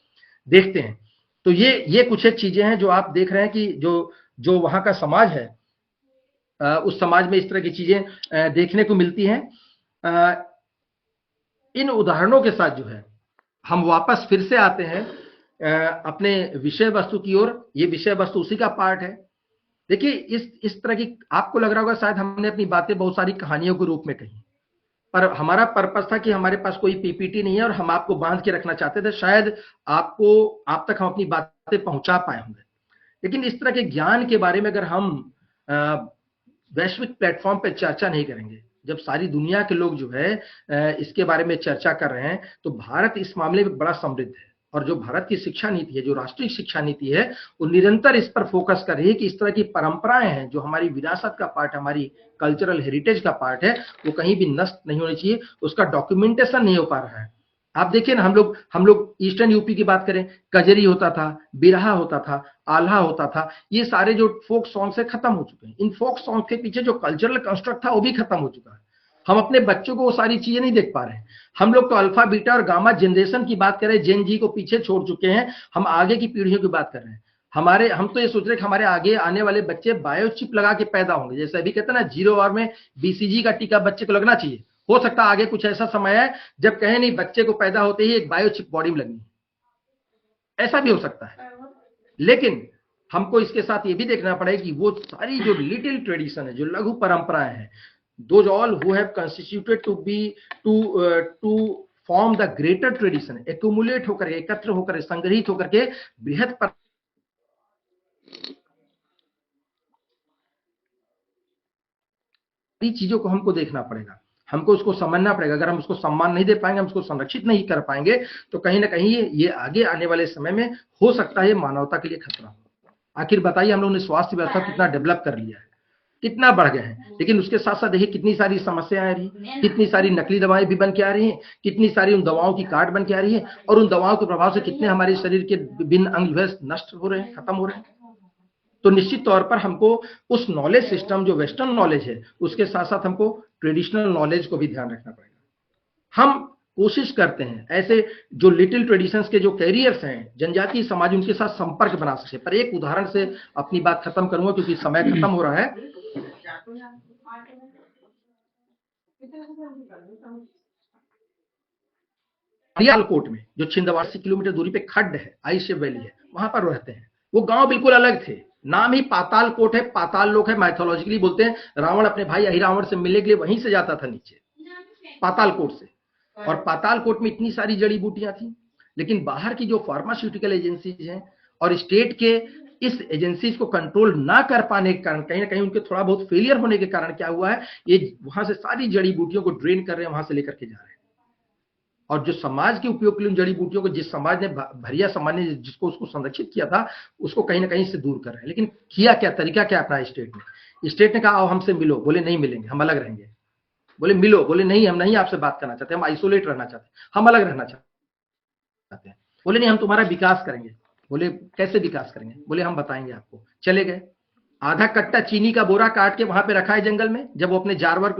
देखते हैं। तो ये कुछ एक चीजें हैं जो आप देख रहे हैं कि जो वहां का समाज है, उस समाज में इस तरह की चीजें देखने को मिलती हैं। इन उदाहरणों के साथ जो है हम वापस फिर से आते हैं अपने विषय वस्तु की ओर। ये विषय वस्तु उसी का पार्ट है। देखिए इस तरह की आपको लग रहा होगा शायद हमने अपनी बातें बहुत सारी कहानियों के रूप में कही, पर हमारा पर्पस था कि हमारे पास कोई पीपीटी नहीं है और हम आपको बांध के रखना चाहते थे, शायद आप तक हम अपनी बातें पहुंचा पाए होंगे। लेकिन इस तरह के ज्ञान के बारे में अगर हम वैश्विक प्लेटफॉर्म पर चर्चा नहीं करेंगे, जब सारी दुनिया के लोग जो है इसके बारे में चर्चा कर रहे हैं, तो भारत इस मामले में बड़ा समृद्ध है। और जो भारत की शिक्षा नीति है, जो राष्ट्रीय शिक्षा नीति है, वो निरंतर इस पर फोकस कर रही है कि इस तरह की परंपराएं हैं जो हमारी विरासत का पार्ट, हमारी कल्चरल हेरिटेज का पार्ट है, वो कहीं भी नष्ट नहीं होनी चाहिए, उसका डॉक्यूमेंटेशन नहीं हो पा रहा है। आप देखिए ना, हम लोग ईस्टर्न यूपी की बात करें, कजरी होता था, बिरहा होता था, आल्हा होता था, ये सारे जो फोक सॉन्ग से खत्म हो चुके हैं। इन फोक सॉन्ग के पीछे जो कल्चरल कंस्ट्रक्ट था वो भी खत्म हो चुका है। हम अपने बच्चों को वो सारी चीजें नहीं देख पा रहे हैं। हम लोग तो अल्फा बीटा और गामा जनरेशन की बात कर रहे हैं, जेन जी को पीछे छोड़ चुके हैं, हम आगे की पीढ़ियों की बात कर रहे हैं। हम तो ये सोच रहे हैं कि हमारे आगे आने वाले बच्चे बायोचिप लगा के पैदा होंगे, जैसे अभी कहते हैं ना 0 आवर में बीसीजी का टीका बच्चे को लगना चाहिए। हो सकता है आगे कुछ ऐसा समय है जब कहे नहीं, बच्चे को पैदा होते ही एक बायोचिप बॉडी में लगनी है, ऐसा भी हो सकता है। लेकिन हमको इसके साथ ये भी देखना पड़ेगा कि वो सारी जो लिटिल ट्रेडिशन है, जो लघु परंपराएं हैं, those all who have constituted to form the greater tradition, accumulate होकर, एकत्र होकर, संग्रहित होकर के बृहद पर चीजों को हमको देखना पड़ेगा। हमको उसको समझना पड़ेगा। अगर हम उसको सम्मान नहीं दे पाएंगे, हम उसको संरक्षित नहीं कर पाएंगे, तो कहीं ना कहीं ये आगे आने वाले समय में हो सकता है मानवता के लिए खतरा हो। आखिर बताइए, हम लोगों ने स्वास्थ्य व्यवस्था कितना डेवलप कर लिया है, कितना बढ़ गए हैं, लेकिन उसके साथ साथ देखिए कितनी सारी समस्याएं आ रही, कितनी सारी नकली दवाएं भी बन के आ रही हैं, कितनी सारी उन दवाओं की कार्ड बन के आ रही है, और उन दवाओं के प्रभाव से कितने हमारे शरीर के विभिन्न अंग जो है नष्ट हो रहे हैं, खत्म हो रहे हैं। तो निश्चित तौर पर हमको उस नॉलेज सिस्टम जो वेस्टर्न नॉलेज है, उसके साथ साथ हमको ट्रेडिशनल नॉलेज को भी ध्यान रखना पड़ेगा। हम कोशिश करते हैं ऐसे जो लिटिल ट्रेडिशंस के जो कैरियर्स हैं, जनजातीय समाज, उनके साथ संपर्क बना सके। पर एक उदाहरण से अपनी बात खत्म करूंगा क्योंकि समय खत्म हो रहा है। सियालकोट में जो छिंदवाड़ा 80 किलोमीटर दूरी पे खड्ड है, आइशे वैली है, वहां पर रहते हैं। वो गांव बिल्कुल अलग थे, नाम ही पाताल कोट है, पाताल लोक है, माइथोलॉजिकली बोलते हैं। रावण अपने भाई अहिरावण से मिलने के लिए वहीं से जाता था नीचे, पाताल कोट से। और पाताल कोट में इतनी सारी जड़ी बूटियां थी, लेकिन बाहर की जो फार्मास्यूटिकल एजेंसीज हैं और स्टेट के इस एजेंसीज को कंट्रोल ना कर पाने के कारण, कहीं ना कहीं उनके थोड़ा बहुत फेलियर होने के कारण क्या हुआ है, ये वहां से सारी जड़ी बूटियों को ड्रेन कर रहे हैं, वहां से लेकर के जा रहे हैं। और जो समाज के उपयोग के लिए उन जड़ी बूटियों को, जिस समाज ने, भरिया समाज ने जिसको उसको संरक्षित किया था, उसको कहीं ना कहीं से दूर कर रहे हैं। लेकिन किया क्या, तरीका क्या अपना स्टेट ने कहा आओ हमसे मिलो, बोले नहीं मिलेंगे, हम अलग रहेंगे। बोले मिलो, बोले नहीं हम नहीं आपसे बात करना चाहते, हम आइसोलेट रहना चाहते हैं, हम अलग रहना चाहते हैं। बोले नहीं हम तुम्हारा विकास करेंगे। बोले कैसे विकास करेंगे, बोले हम बताएंगे आपको। चले गए, आधा कट्टा चीनी का बोरा काट के वहां पे रखा है जंगल में। जब वो अपने जानवर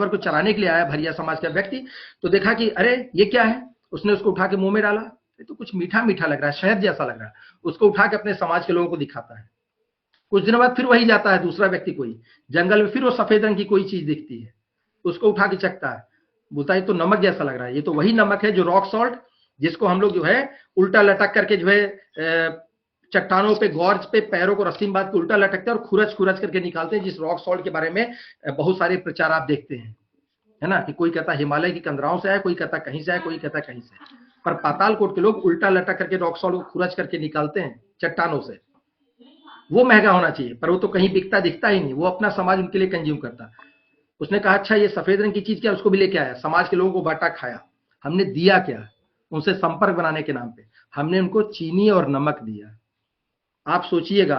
को चराने के लिए आया भरिया समाज का व्यक्ति, तो देखा कि अरे ये क्या है, उसने उसको उठा के मुंह में डाला, ये तो कुछ मीठा मीठा लग रहा है, शहद जैसा लग रहा है। उसको उठा के अपने समाज के लोगों को दिखाता है। कुछ दिनों बाद फिर वही जाता है, दूसरा व्यक्ति कोई जंगल में, फिर वो सफेद रंग की कोई चीज दिखती है, उसको उठा के चखता है, बोलता है तो नमक जैसा लग रहा है। ये तो वही नमक है जो रॉक सॉल्ट, जिसको हम लोग जो है उल्टा लटक करके जो है चट्टानों पे, गॉर्ज पे पैरों को रस्सी में बांध के उल्टा लटकते हैं और खुरच खुरच करके निकालते हैं, जिस रॉक सॉल्ट के बारे में बहुत सारे प्रचार आप देखते हैं, है ना, कि कोई कहता हिमालय की कंदराओं से आया, कोई कहता कहीं से आया, कोई कहता कहीं से। पर पातालकोट के लोग उल्टा लटक करके रॉक सॉल्ट को खुरच करके निकालते हैं चट्टानों से। वो महंगा होना चाहिए, पर वो तो कहीं बिकता दिखता ही नहीं, वो अपना समाज उनके लिए कंज्यूम करता। उसने कहा अच्छा ये सफेद रंग की चीज क्या, उसको भी लेके आया, समाज के लोगों को बांटा, खाया। हमने दिया क्या, उनसे संपर्क बनाने के नाम पे हमने उनको चीनी और नमक दिया। आप सोचिएगा,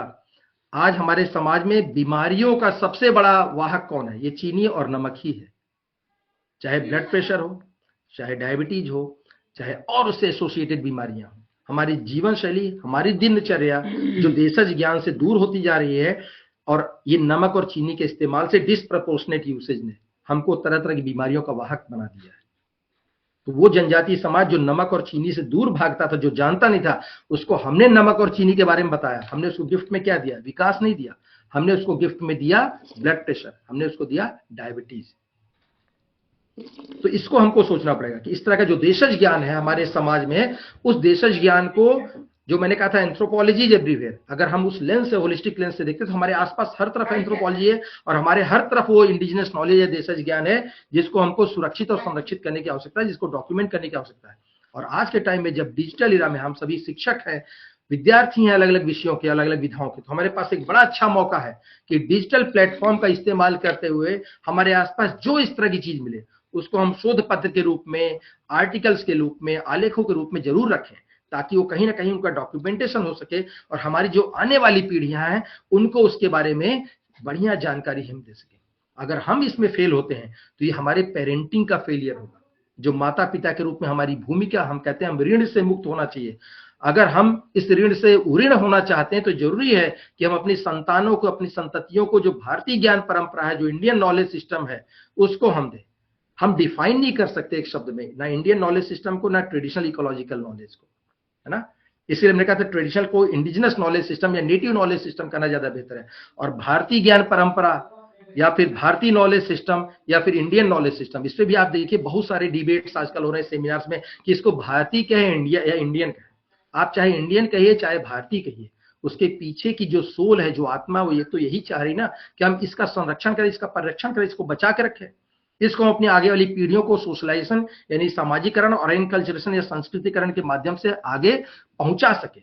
आज हमारे समाज में बीमारियों का सबसे बड़ा वाहक कौन है, ये चीनी और नमक ही है। चाहे ब्लड प्रेशर हो, चाहे डायबिटीज हो, चाहे और उससे एसोसिएटेड बीमारियां हो, हमारी जीवन शैली, हमारी दिनचर्या जो देशज ज्ञान से दूर होती जा रही है, और ये नमक और चीनी के इस्तेमाल से डिस्प्रपोर्शनेट यूसेज ने हमको तरह तरह की बीमारियों का वाहक बना दिया है। तो वो जनजातीय समाज जो नमक और चीनी से दूर भागता था, जो जानता नहीं था, उसको हमने नमक और चीनी के बारे में बताया। हमने उसको गिफ्ट में क्या दिया, विकास नहीं दिया, हमने उसको गिफ्ट में दिया ब्लड प्रेशर, हमने उसको दिया डायबिटीज। तो इसको हमको सोचना पड़ेगा कि इस तरह का जो देशज ज्ञान है हमारे समाज में, उस देशज ज्ञान को, जो मैंने कहा था एंथ्रोपोलॉजी इज एवरीवेयर, अगर हम उस लेंस से, होलिस्टिक लेंस से देखते तो हमारे आसपास हर तरफ एंथ्रोपोलॉजी है, और हमारे हर तरफ वो इंडिजिनस नॉलेज है, देशज ज्ञान है, जिसको हमको सुरक्षित और संरक्षित करने की आवश्यकता है, जिसको डॉक्यूमेंट करने की आवश्यकता है। और आज के टाइम में जब डिजिटल इरा में हम सभी शिक्षक हैं, विद्यार्थी हैं अलग अलग विषयों के, अलग अलग विधाओं के, तो हमारे पास एक बड़ा अच्छा मौका है कि डिजिटल प्लेटफॉर्म का इस्तेमाल करते हुए हमारे आसपास जो इस तरह की चीज मिले उसको हम शोध पत्र के रूप में, आर्टिकल्स के रूप में, आलेखों के रूप में जरूर रखें, ताकि वो कहीं ना कहीं उनका डॉक्यूमेंटेशन हो सके, और हमारी जो आने वाली पीढ़ियां हैं उनको उसके बारे में बढ़िया जानकारी हम दे सकें। अगर हम इसमें फेल होते हैं तो ये हमारे पेरेंटिंग का फेलियर होगा। जो माता पिता के रूप में हमारी भूमिका, हम कहते हैं हम ऋण से मुक्त होना चाहिए। अगर हम इस ऋण से ऋण होना चाहते हैं तो जरूरी है कि हम अपनी संतानों को, अपनी संततियों को जो भारतीय ज्ञान परंपरा है, जो इंडियन नॉलेज सिस्टम है, उसको हम दें। हम डिफाइन नहीं कर सकते एक शब्द में, ना इंडियन नॉलेज सिस्टम को, ना ट्रेडिशनल इकोलॉजिकल नॉलेज को, है ना। इसलिए हमने कहा था ट्रेडिशनल को इंडिजिनस नॉलेज सिस्टम या नेटिव नॉलेज सिस्टम करना ज्यादा बेहतर है। और भारतीय ज्ञान परंपरा या फिर भारतीय नॉलेज सिस्टम या फिर इंडियन नॉलेज सिस्टम, इस पे भी आप देखिए बहुत सारे डिबेट्स आजकल हो रहे हैं सेमिनार्स में कि इसको भारतीय कहे इंडिया या इंडियन कहे। आप चाहे इंडियन कहिए चाहे भारतीय कहिए, उसके पीछे की जो सोल है, जो आत्मा, वो ये तो यही चाह रही ना कि हम इसका संरक्षण करें, इसका परिरक्षण करें, इसको बचा के रखें, इसको हम अपनी आगे वाली पीढ़ियों को सोशलाइजेशन यानी सामाजिकरण और इनकल्चरेशन या संस्कृतिकरण के माध्यम से आगे पहुंचा सके,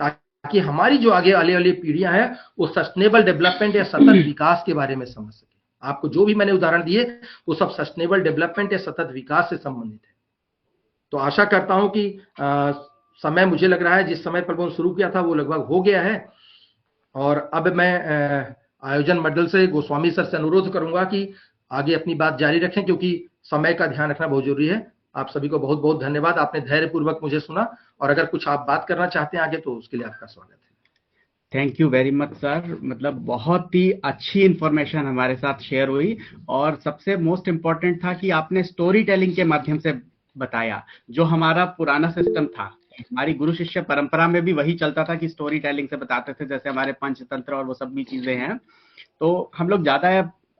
ताकि हमारी जो आगे आने वाली पीढ़ियां हैं वो सस्टेनेबल डेवलपमेंट या सतत विकास के बारे में समझ सके। आपको जो भी मैंने उदाहरण दिए वो सब सस्टेनेबल डेवलपमेंट या सतत विकास से संबंधित है। तो आशा करता हूं कि समय, मुझे लग रहा है जिस समय पर वो शुरू किया था वो लगभग हो गया है, और अब मैं आयोजन मंडल से, गोस्वामी सर से अनुरोध करूंगा कि आगे अपनी बात जारी रखें, क्योंकि समय का ध्यान रखना बहुत जरूरी है। आप सभी को बहुत बहुत धन्यवाद, आपने धैर्यपूर्वक मुझे सुना, और अगर कुछ आप बात करना चाहते हैं आगे तो उसके लिए आपका स्वागत है। Thank you very much sir, मतलब बहुत ही अच्छी इंफॉर्मेशन हमारे साथ शेयर हुई, और सबसे मोस्ट इम्पोर्टेंट था कि आपने स्टोरी टेलिंग के माध्यम से बताया। जो हमारा पुराना सिस्टम था, हमारी गुरु शिष्य परंपरा में भी वही चलता था कि स्टोरी टेलिंग से बताते थे, जैसे हमारे पंचतंत्र और वो सब भी चीजें हैं, तो हम लोग ज्यादा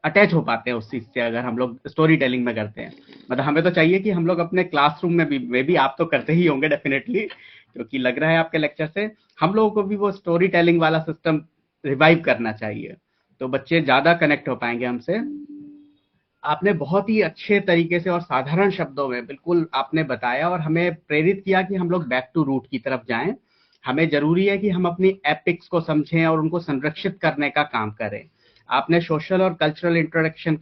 अटैच हो पाते हैं उस चीज से अगर हम लोग स्टोरी टेलिंग में करते हैं। मतलब हमें तो चाहिए कि हम लोग अपने क्लासरूम में भी आप तो करते ही होंगे डेफिनेटली, क्योंकि लग रहा है आपके लेक्चर से, हम लोगों को भी वो स्टोरी टेलिंग वाला सिस्टम रिवाइव करना चाहिए, तो बच्चे ज्यादा कनेक्ट हो पाएंगे हमसे। आपने बहुत ही अच्छे तरीके से और साधारण शब्दों में बिल्कुल आपने बताया और हमें प्रेरित किया कि हम लोग बैक टू रूट की तरफ जाएं। हमें जरूरी है कि हम अपनी एपिक्स को समझें और उनको संरक्षित करने का काम करें। आपने सोशल और कल्चरल इंटरेक्शन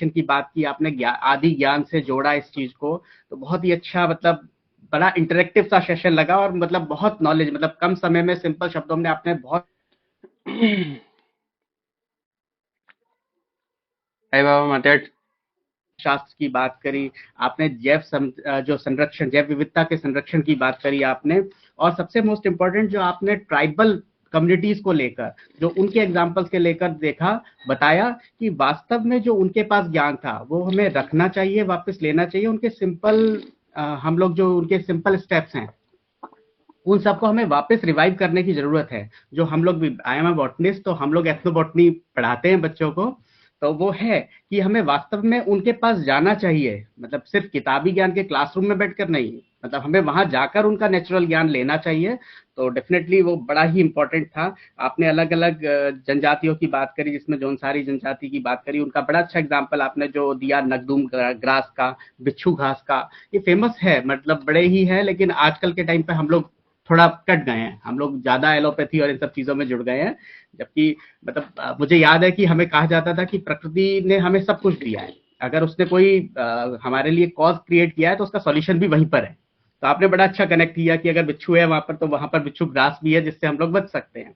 की बात की, आपने आदि ज्ञान से जोड़ा इस चीज को, तो बहुत ही अच्छा, मतलब बड़ा इंटरेक्टिव सा सेशन लगा, और मतलब बहुत नॉलेज, मतलब कम समय में सिंपल शब्दों में आपने बहुत Hi Baba Matet. शास्त्र की बात करी आपने, जो संरक्षण, जैव विविधता के संरक्षण की बात करी आपने, और सबसे मोस्ट इम्पोर्टेंट जो आपने ट्राइबल कम्युनिटीज को लेकर, जो उनके एग्जाम्पल्स के लेकर देखा, बताया कि वास्तव में जो उनके पास ज्ञान था वो हमें रखना चाहिए, वापस लेना चाहिए। उनके सिंपल, हम लोग जो उनके सिंपल स्टेप्स हैं उन सबको हमें वापस रिवाइव करने की जरूरत है। जो हम लोग भी, आई एम अ बॉटनिस्ट, तो हम लोग एथनोबॉटनी पढ़ाते हैं बच्चों को, तो वो है कि हमें वास्तव में उनके पास जाना चाहिए, मतलब सिर्फ किताबी ज्ञान के क्लासरूम में बैठकर नहीं, मतलब हमें वहां जाकर उनका नेचुरल ज्ञान लेना चाहिए। तो डेफिनेटली वो बड़ा ही इंपॉर्टेंट था। आपने अलग अलग जनजातियों की बात करी, जिसमें जौनसारी जनजाति की बात करी, उनका बड़ा अच्छा एग्जाम्पल आपने जो दिया, नगदुम ग्रास का, बिच्छू घास का, ये फेमस है, मतलब बड़े ही है, लेकिन आजकल के टाइम पे हम लोग थोड़ा कट गए हैं, हम लोग ज्यादा एलोपैथी और इन सब चीजों में जुड़ गए हैं। जबकि मतलब मुझे याद है कि हमें कहा जाता था कि प्रकृति ने हमें सब कुछ दिया है, अगर उसने कोई हमारे लिए कॉज क्रिएट किया है तो उसका सॉल्यूशन भी वहीं पर है। तो आपने बड़ा अच्छा कनेक्ट किया कि अगर बिच्छू है वहां पर, तो वहां पर बिच्छू ग्रास भी है जिससे हम लोग बच सकते हैं।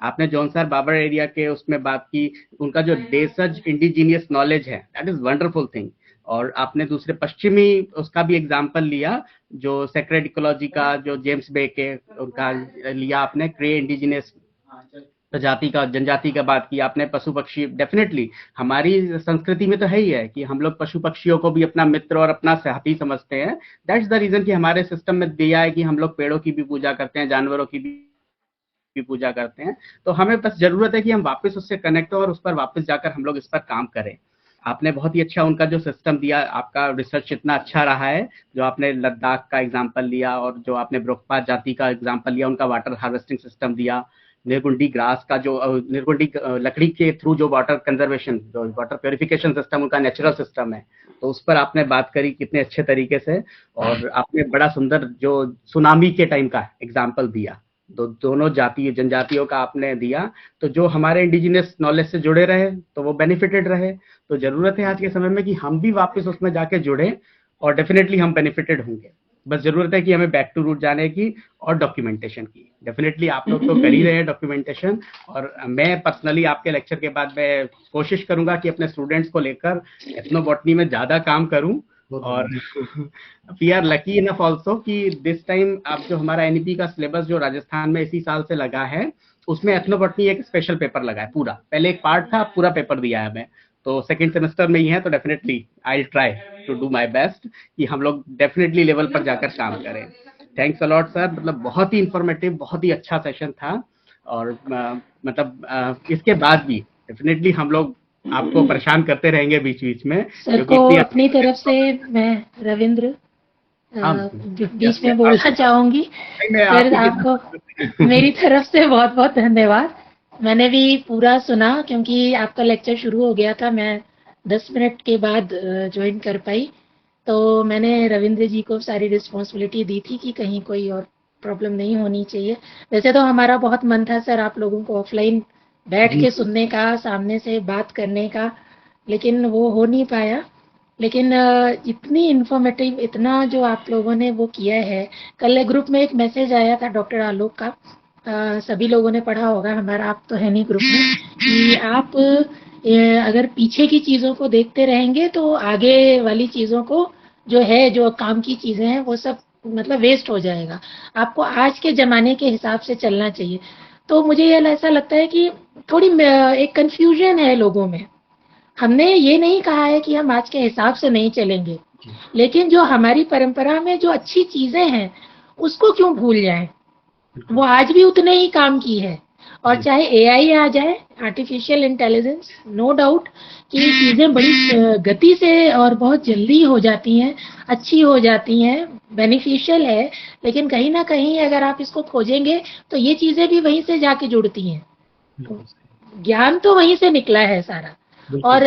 आपने जौनसार बाबर एरिया के उसमें बात की, उनका जो देशज इंडिजीनियस नॉलेज है, दैट इज वंडरफुल थिंग। और आपने दूसरे पश्चिमी उसका भी एग्जाम्पल लिया, जो सेक्रेड इकोलॉजी का, जो जेम्स बे के, उनका लिया आपने, क्रे इंडिजिनियस प्रजाति का, जनजाति का बात की आपने, पशु पक्षी, डेफिनेटली हमारी संस्कृति में तो है ही है कि हम लोग पशु पक्षियों को भी अपना मित्र और अपना साथी समझते हैं। दैट्स द रीजन कि हमारे सिस्टम में दिया है कि हम लोग पेड़ों की भी पूजा करते हैं, जानवरों की भी पूजा करते हैं। तो हमें बस जरूरत है कि हम वापस उससे कनेक्ट हो और उस पर वापस जाकर हम लोग इस पर काम करें। आपने बहुत ही अच्छा उनका जो सिस्टम दिया, आपका रिसर्च इतना अच्छा रहा है, जो आपने लद्दाख का एग्जाम्पल लिया और जो आपने ब्रोकपा जाति का एग्जाम्पल लिया, उनका वाटर हार्वेस्टिंग सिस्टम दिया, निर्गुंडी ग्रास का, जो निर्गुंडी लकड़ी के थ्रू जो वाटर कंजर्वेशन, जो वाटर प्योरिफिकेशन सिस्टम उनका नेचुरल सिस्टम है, तो उस पर आपने बात करी कितने अच्छे तरीके से। और आपने बड़ा सुंदर जो सुनामी के टाइम का एग्जाम्पल दिया, तो दोनों जाति जनजातियों का आपने दिया, तो जो हमारे इंडिजिनियस नॉलेज से जुड़े रहे तो वो बेनिफिटेड रहे। तो जरूरत है आज के समय में कि हम भी वापस उसमें जाके जुड़े, और डेफिनेटली हम बेनिफिटेड होंगे। बस जरूरत है कि हमें बैक टू रूट जाने की और डॉक्यूमेंटेशन की। डेफिनेटली आप लोग तो कर ही रहे हैं डॉक्यूमेंटेशन, और मैं पर्सनली आपके लेक्चर के बाद मैं कोशिश करूंगा कि अपने स्टूडेंट्स को लेकर एथनोबॉटनी में ज्यादा काम करूं। और we are lucky enough also कि दिस टाइम अब जो हमारा एनईपी का सिलेबस जो राजस्थान में इसी साल से लगा है, उसमें एथनोबॉटनी एक स्पेशल पेपर लगा है पूरा। पहले एक पार्ट था, पूरा पेपर दिया है हमें, तो सेकंड सेमेस्टर में ही है। तो definitely I try to do my best कि हम लोग डेफिनेटली लेवल पर जाकर काम करें। थैंक्स अलॉट सर, मतलब बहुत ही इंफॉर्मेटिव, बहुत ही अच्छा सेशन था। और मतलब इसके बाद भी डेफिनेटली हम लोग आपको परेशान करते रहेंगे बीच बीच में, सर को अपनी तरफ से मैं रविंद्र बीच में बोलना चाहूंगी। सर आपको मेरी तरफ से बहुत बहुत धन्यवाद। मैंने भी पूरा सुना क्योंकि आपका लेक्चर शुरू हो गया था, मैं 10 मिनट के बाद ज्वाइन कर पाई, तो मैंने रविंद्र जी को सारी रिस्पॉन्सिबिलिटी दी थी कि कहीं कोई और प्रॉब्लम नहीं होनी चाहिए। वैसे तो हमारा बहुत मन था सर आप लोगों को ऑफलाइन बैठ के सुनने का, सामने से बात करने का, लेकिन वो हो नहीं पाया। लेकिन इतनी इन्फॉर्मेटिव, इतना जो आप लोगों ने वो किया है। कल ग्रुप में एक मैसेज आया था डॉक्टर आलोक का, सभी लोगों ने पढ़ा होगा, हमारा आप तो है नहीं ग्रुप में, कि आप अगर पीछे की चीज़ों को देखते रहेंगे तो आगे वाली चीज़ों को जो है, जो काम की चीज़ें हैं वो सब मतलब वेस्ट हो जाएगा। आपको आज के ज़माने के हिसाब से चलना चाहिए। तो मुझे ये ऐसा लगता है कि थोड़ी एक कन्फ्यूजन है लोगों में। हमने ये नहीं कहा है कि हम आज के हिसाब से नहीं चलेंगे, लेकिन जो हमारी परंपरा में जो अच्छी चीज़ें हैं, उसको क्यों भूल जाएँ? वो आज भी उतने ही काम की है। और चाहे एआई आ जाए, आर्टिफिशियल इंटेलिजेंस, नो डाउट कि चीज़ें बड़ी गति से और बहुत जल्दी हो जाती हैं, अच्छी हो जाती हैं, बेनिफिशियल है। लेकिन कहीं न कहीं अगर आप इसको खोजेंगे तो ये चीज़ें भी वहीं से जाके जुड़ती हैं। ज्ञान तो वहीं से निकला है सारा। और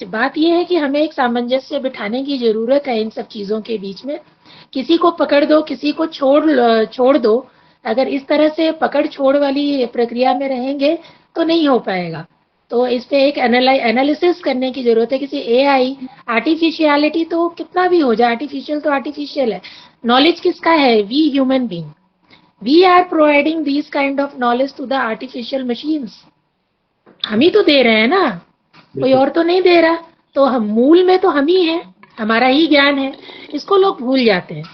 बात ये है कि हमें एक सामंजस्य बिठाने की ज़रूरत है इन सब चीज़ों के बीच में। किसी को पकड़ दो, किसी को छोड़ दो। अगर इस तरह से पकड़ छोड़ वाली प्रक्रिया में रहेंगे तो नहीं हो पाएगा। तो इस पे एक एनालिसिस करने की ज़रूरत है। किसी एआई, आर्टिफिशियलिटी तो कितना भी हो जाए, आर्टिफिशियल तो आर्टिफिशियल है। नॉलेज किसका है? We human being. We are providing this kind of knowledge to the artificial machines. हम ही तो दे रहे हैं ना, कोई और तो नहीं दे रहा। तो हम मूल में तो हम ही हैं, हमारा ही ज्ञान है। इसको लोग भूल जाते हैं।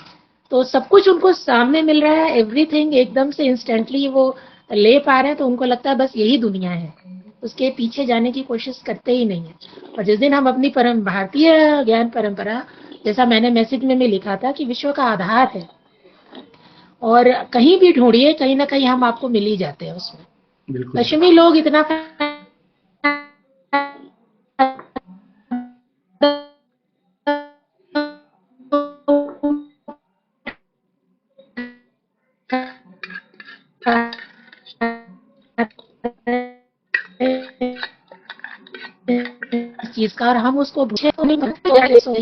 तो सब कुछ उनको सामने मिल रहा है, एवरीथिंग एकदम से इंस्टेंटली वो ले पा रहे हैं, तो उनको लगता है बस यही दुनिया है। उसके पीछे जाने की कोशिश करते ही नहीं है। और जिस दिन हम अपनी भारतीय ज्ञान परंपरा, जैसा मैंने मैसेज में भी लिखा था कि विश्व का आधार है, और कहीं भी ढूंढिए कहीं ना कहीं हम आपको मिल ही जाते हैं उसमें। पश्चिमी लोग इतना चीज का, और हम उसको भूले तो नहीं,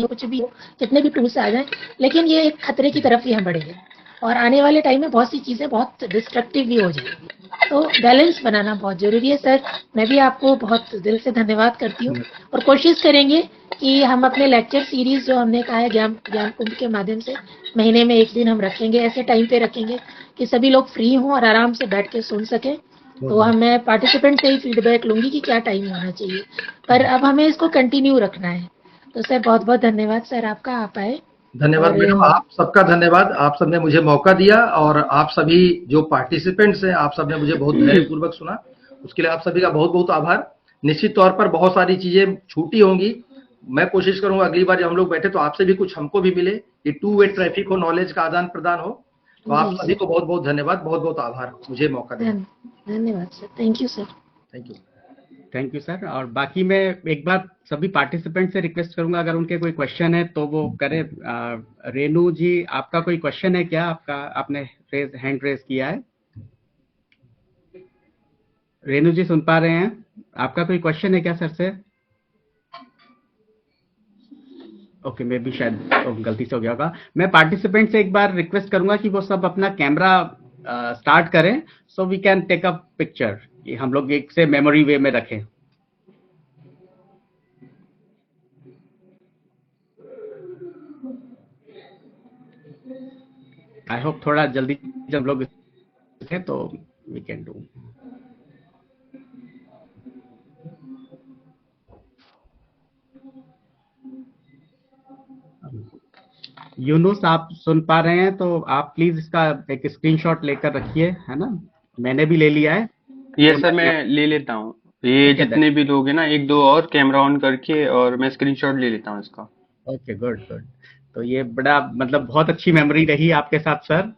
कुछ भी हो, कितने भी टूल्स आ जाए, लेकिन ये एक खतरे की तरफ ही हम बढ़ेंगे। और आने वाले टाइम में बहुत सी चीजें बहुत डिस्ट्रक्टिव भी हो जाएंगी। तो बैलेंस बनाना बहुत जरूरी है सर। मैं भी आपको बहुत दिल से धन्यवाद करती हूँ, और कोशिश करेंगे कि हम अपने लेक्चर सीरीज जो हमने कहा है ज्ञान ज्ञान कुंभ के माध्यम से, महीने में एक दिन हम रखेंगे, ऐसे टाइम पे रखेंगे कि सभी लोग फ्री हों और आराम से बैठ के सुन सकें। तो मैं पार्टिसिपेंट से ही फीडबैक लूंगी कि क्या टाइम होना चाहिए, पर अब हमें इसको कंटिन्यू रखना है। तो सर बहुत बहुत धन्यवाद सर आपका, आप आए। धन्यवाद मैडम, आप सबका धन्यवाद। आप सबने मुझे मौका दिया, और आप सभी जो पार्टिसिपेंट्स हैं, आप सबने मुझे बहुत धैर्यपूर्वक सुना। उसके लिए आप सभी का बहुत बहुत आभार। निश्चित तौर पर बहुत सारी चीजें छूटी होंगी। मैं कोशिश करूंगा अगली बार जब हम लोग बैठे तो आपसे भी कुछ हमको भी मिले, ये टू वे ट्रैफिक हो, नॉलेज का आदान प्रदान हो। तो आप सभी को बहुत बहुत धन्यवाद, बहुत बहुत आभार मुझे मौका देने। धन्यवाद sir, thank you sir. Thank you. Thank you sir. और बाकी मैं एक बार सभी पार्टिसिपेंट से रिक्वेस्ट करूंगा, अगर उनके कोई क्वेश्चन है तो वो करें। रेनू जी, आपका कोई क्वेश्चन है क्या? आपने हैंड रेज किया है। रेनू जी सुन पा रहे हैं? आपका कोई क्वेश्चन है क्या सर से? ओके, मे बी शायद गलती से हो गया होगा। मैं पार्टिसिपेंट से एक बार रिक्वेस्ट करूंगा कि वो सब अपना कैमरा स्टार्ट करें, so we can take a picture, कि हम लोग एक से मेमोरी वे में रखें। आई होप थोड़ा जल्दी जब लोग तो वी कैन डू। यूनुस, आप सुन पा रहे हैं तो आप प्लीज इसका एक स्क्रीनशॉट लेकर रखिए, है ना? मैंने भी ले लिया है। ये सर मैं ले लेता हूँ। ये जितने भी लोग हैं ना, एक दो और कैमरा ऑन करके और मैं स्क्रीनशॉट ले लेता हूँ इसका। Okay, good good. तो ये बड़ा मतलब बहुत अच्छी मेमोरी रही आपके साथ सर,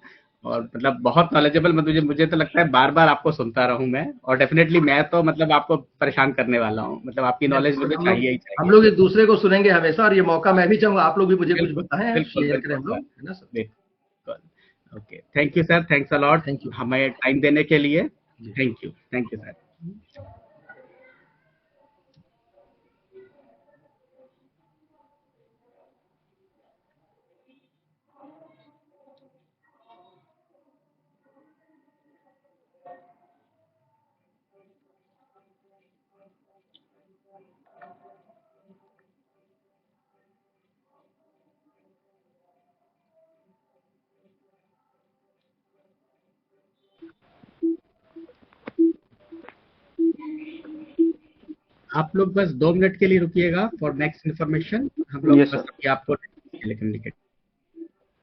और मतलब बहुत नॉलेजेबल। मुझे तो लगता है बार बार आपको सुनता रहूं मैं, और डेफिनेटली मैं तो मतलब आपको परेशान करने वाला हूं। मतलब आपकी नॉलेज मुझे चाहिए ही चाहिए। हम लोग एक दूसरे को सुनेंगे हमेशा, और ये मौका मैं भी चाहूंगा आप लोग भी मुझे कुछ बताएं, शेयर करें हम लोग, है ना sir? Okay, thank you sir, thanks a lot thank you, हमें टाइम देने के लिए। Thank you sir. आप लोग बस 2 मिनट के लिए रुकिएगा फॉर नेक्स्ट इन्फॉर्मेशन। हम लोग Yes, बस sir. अभी आपको कम्युनिकेट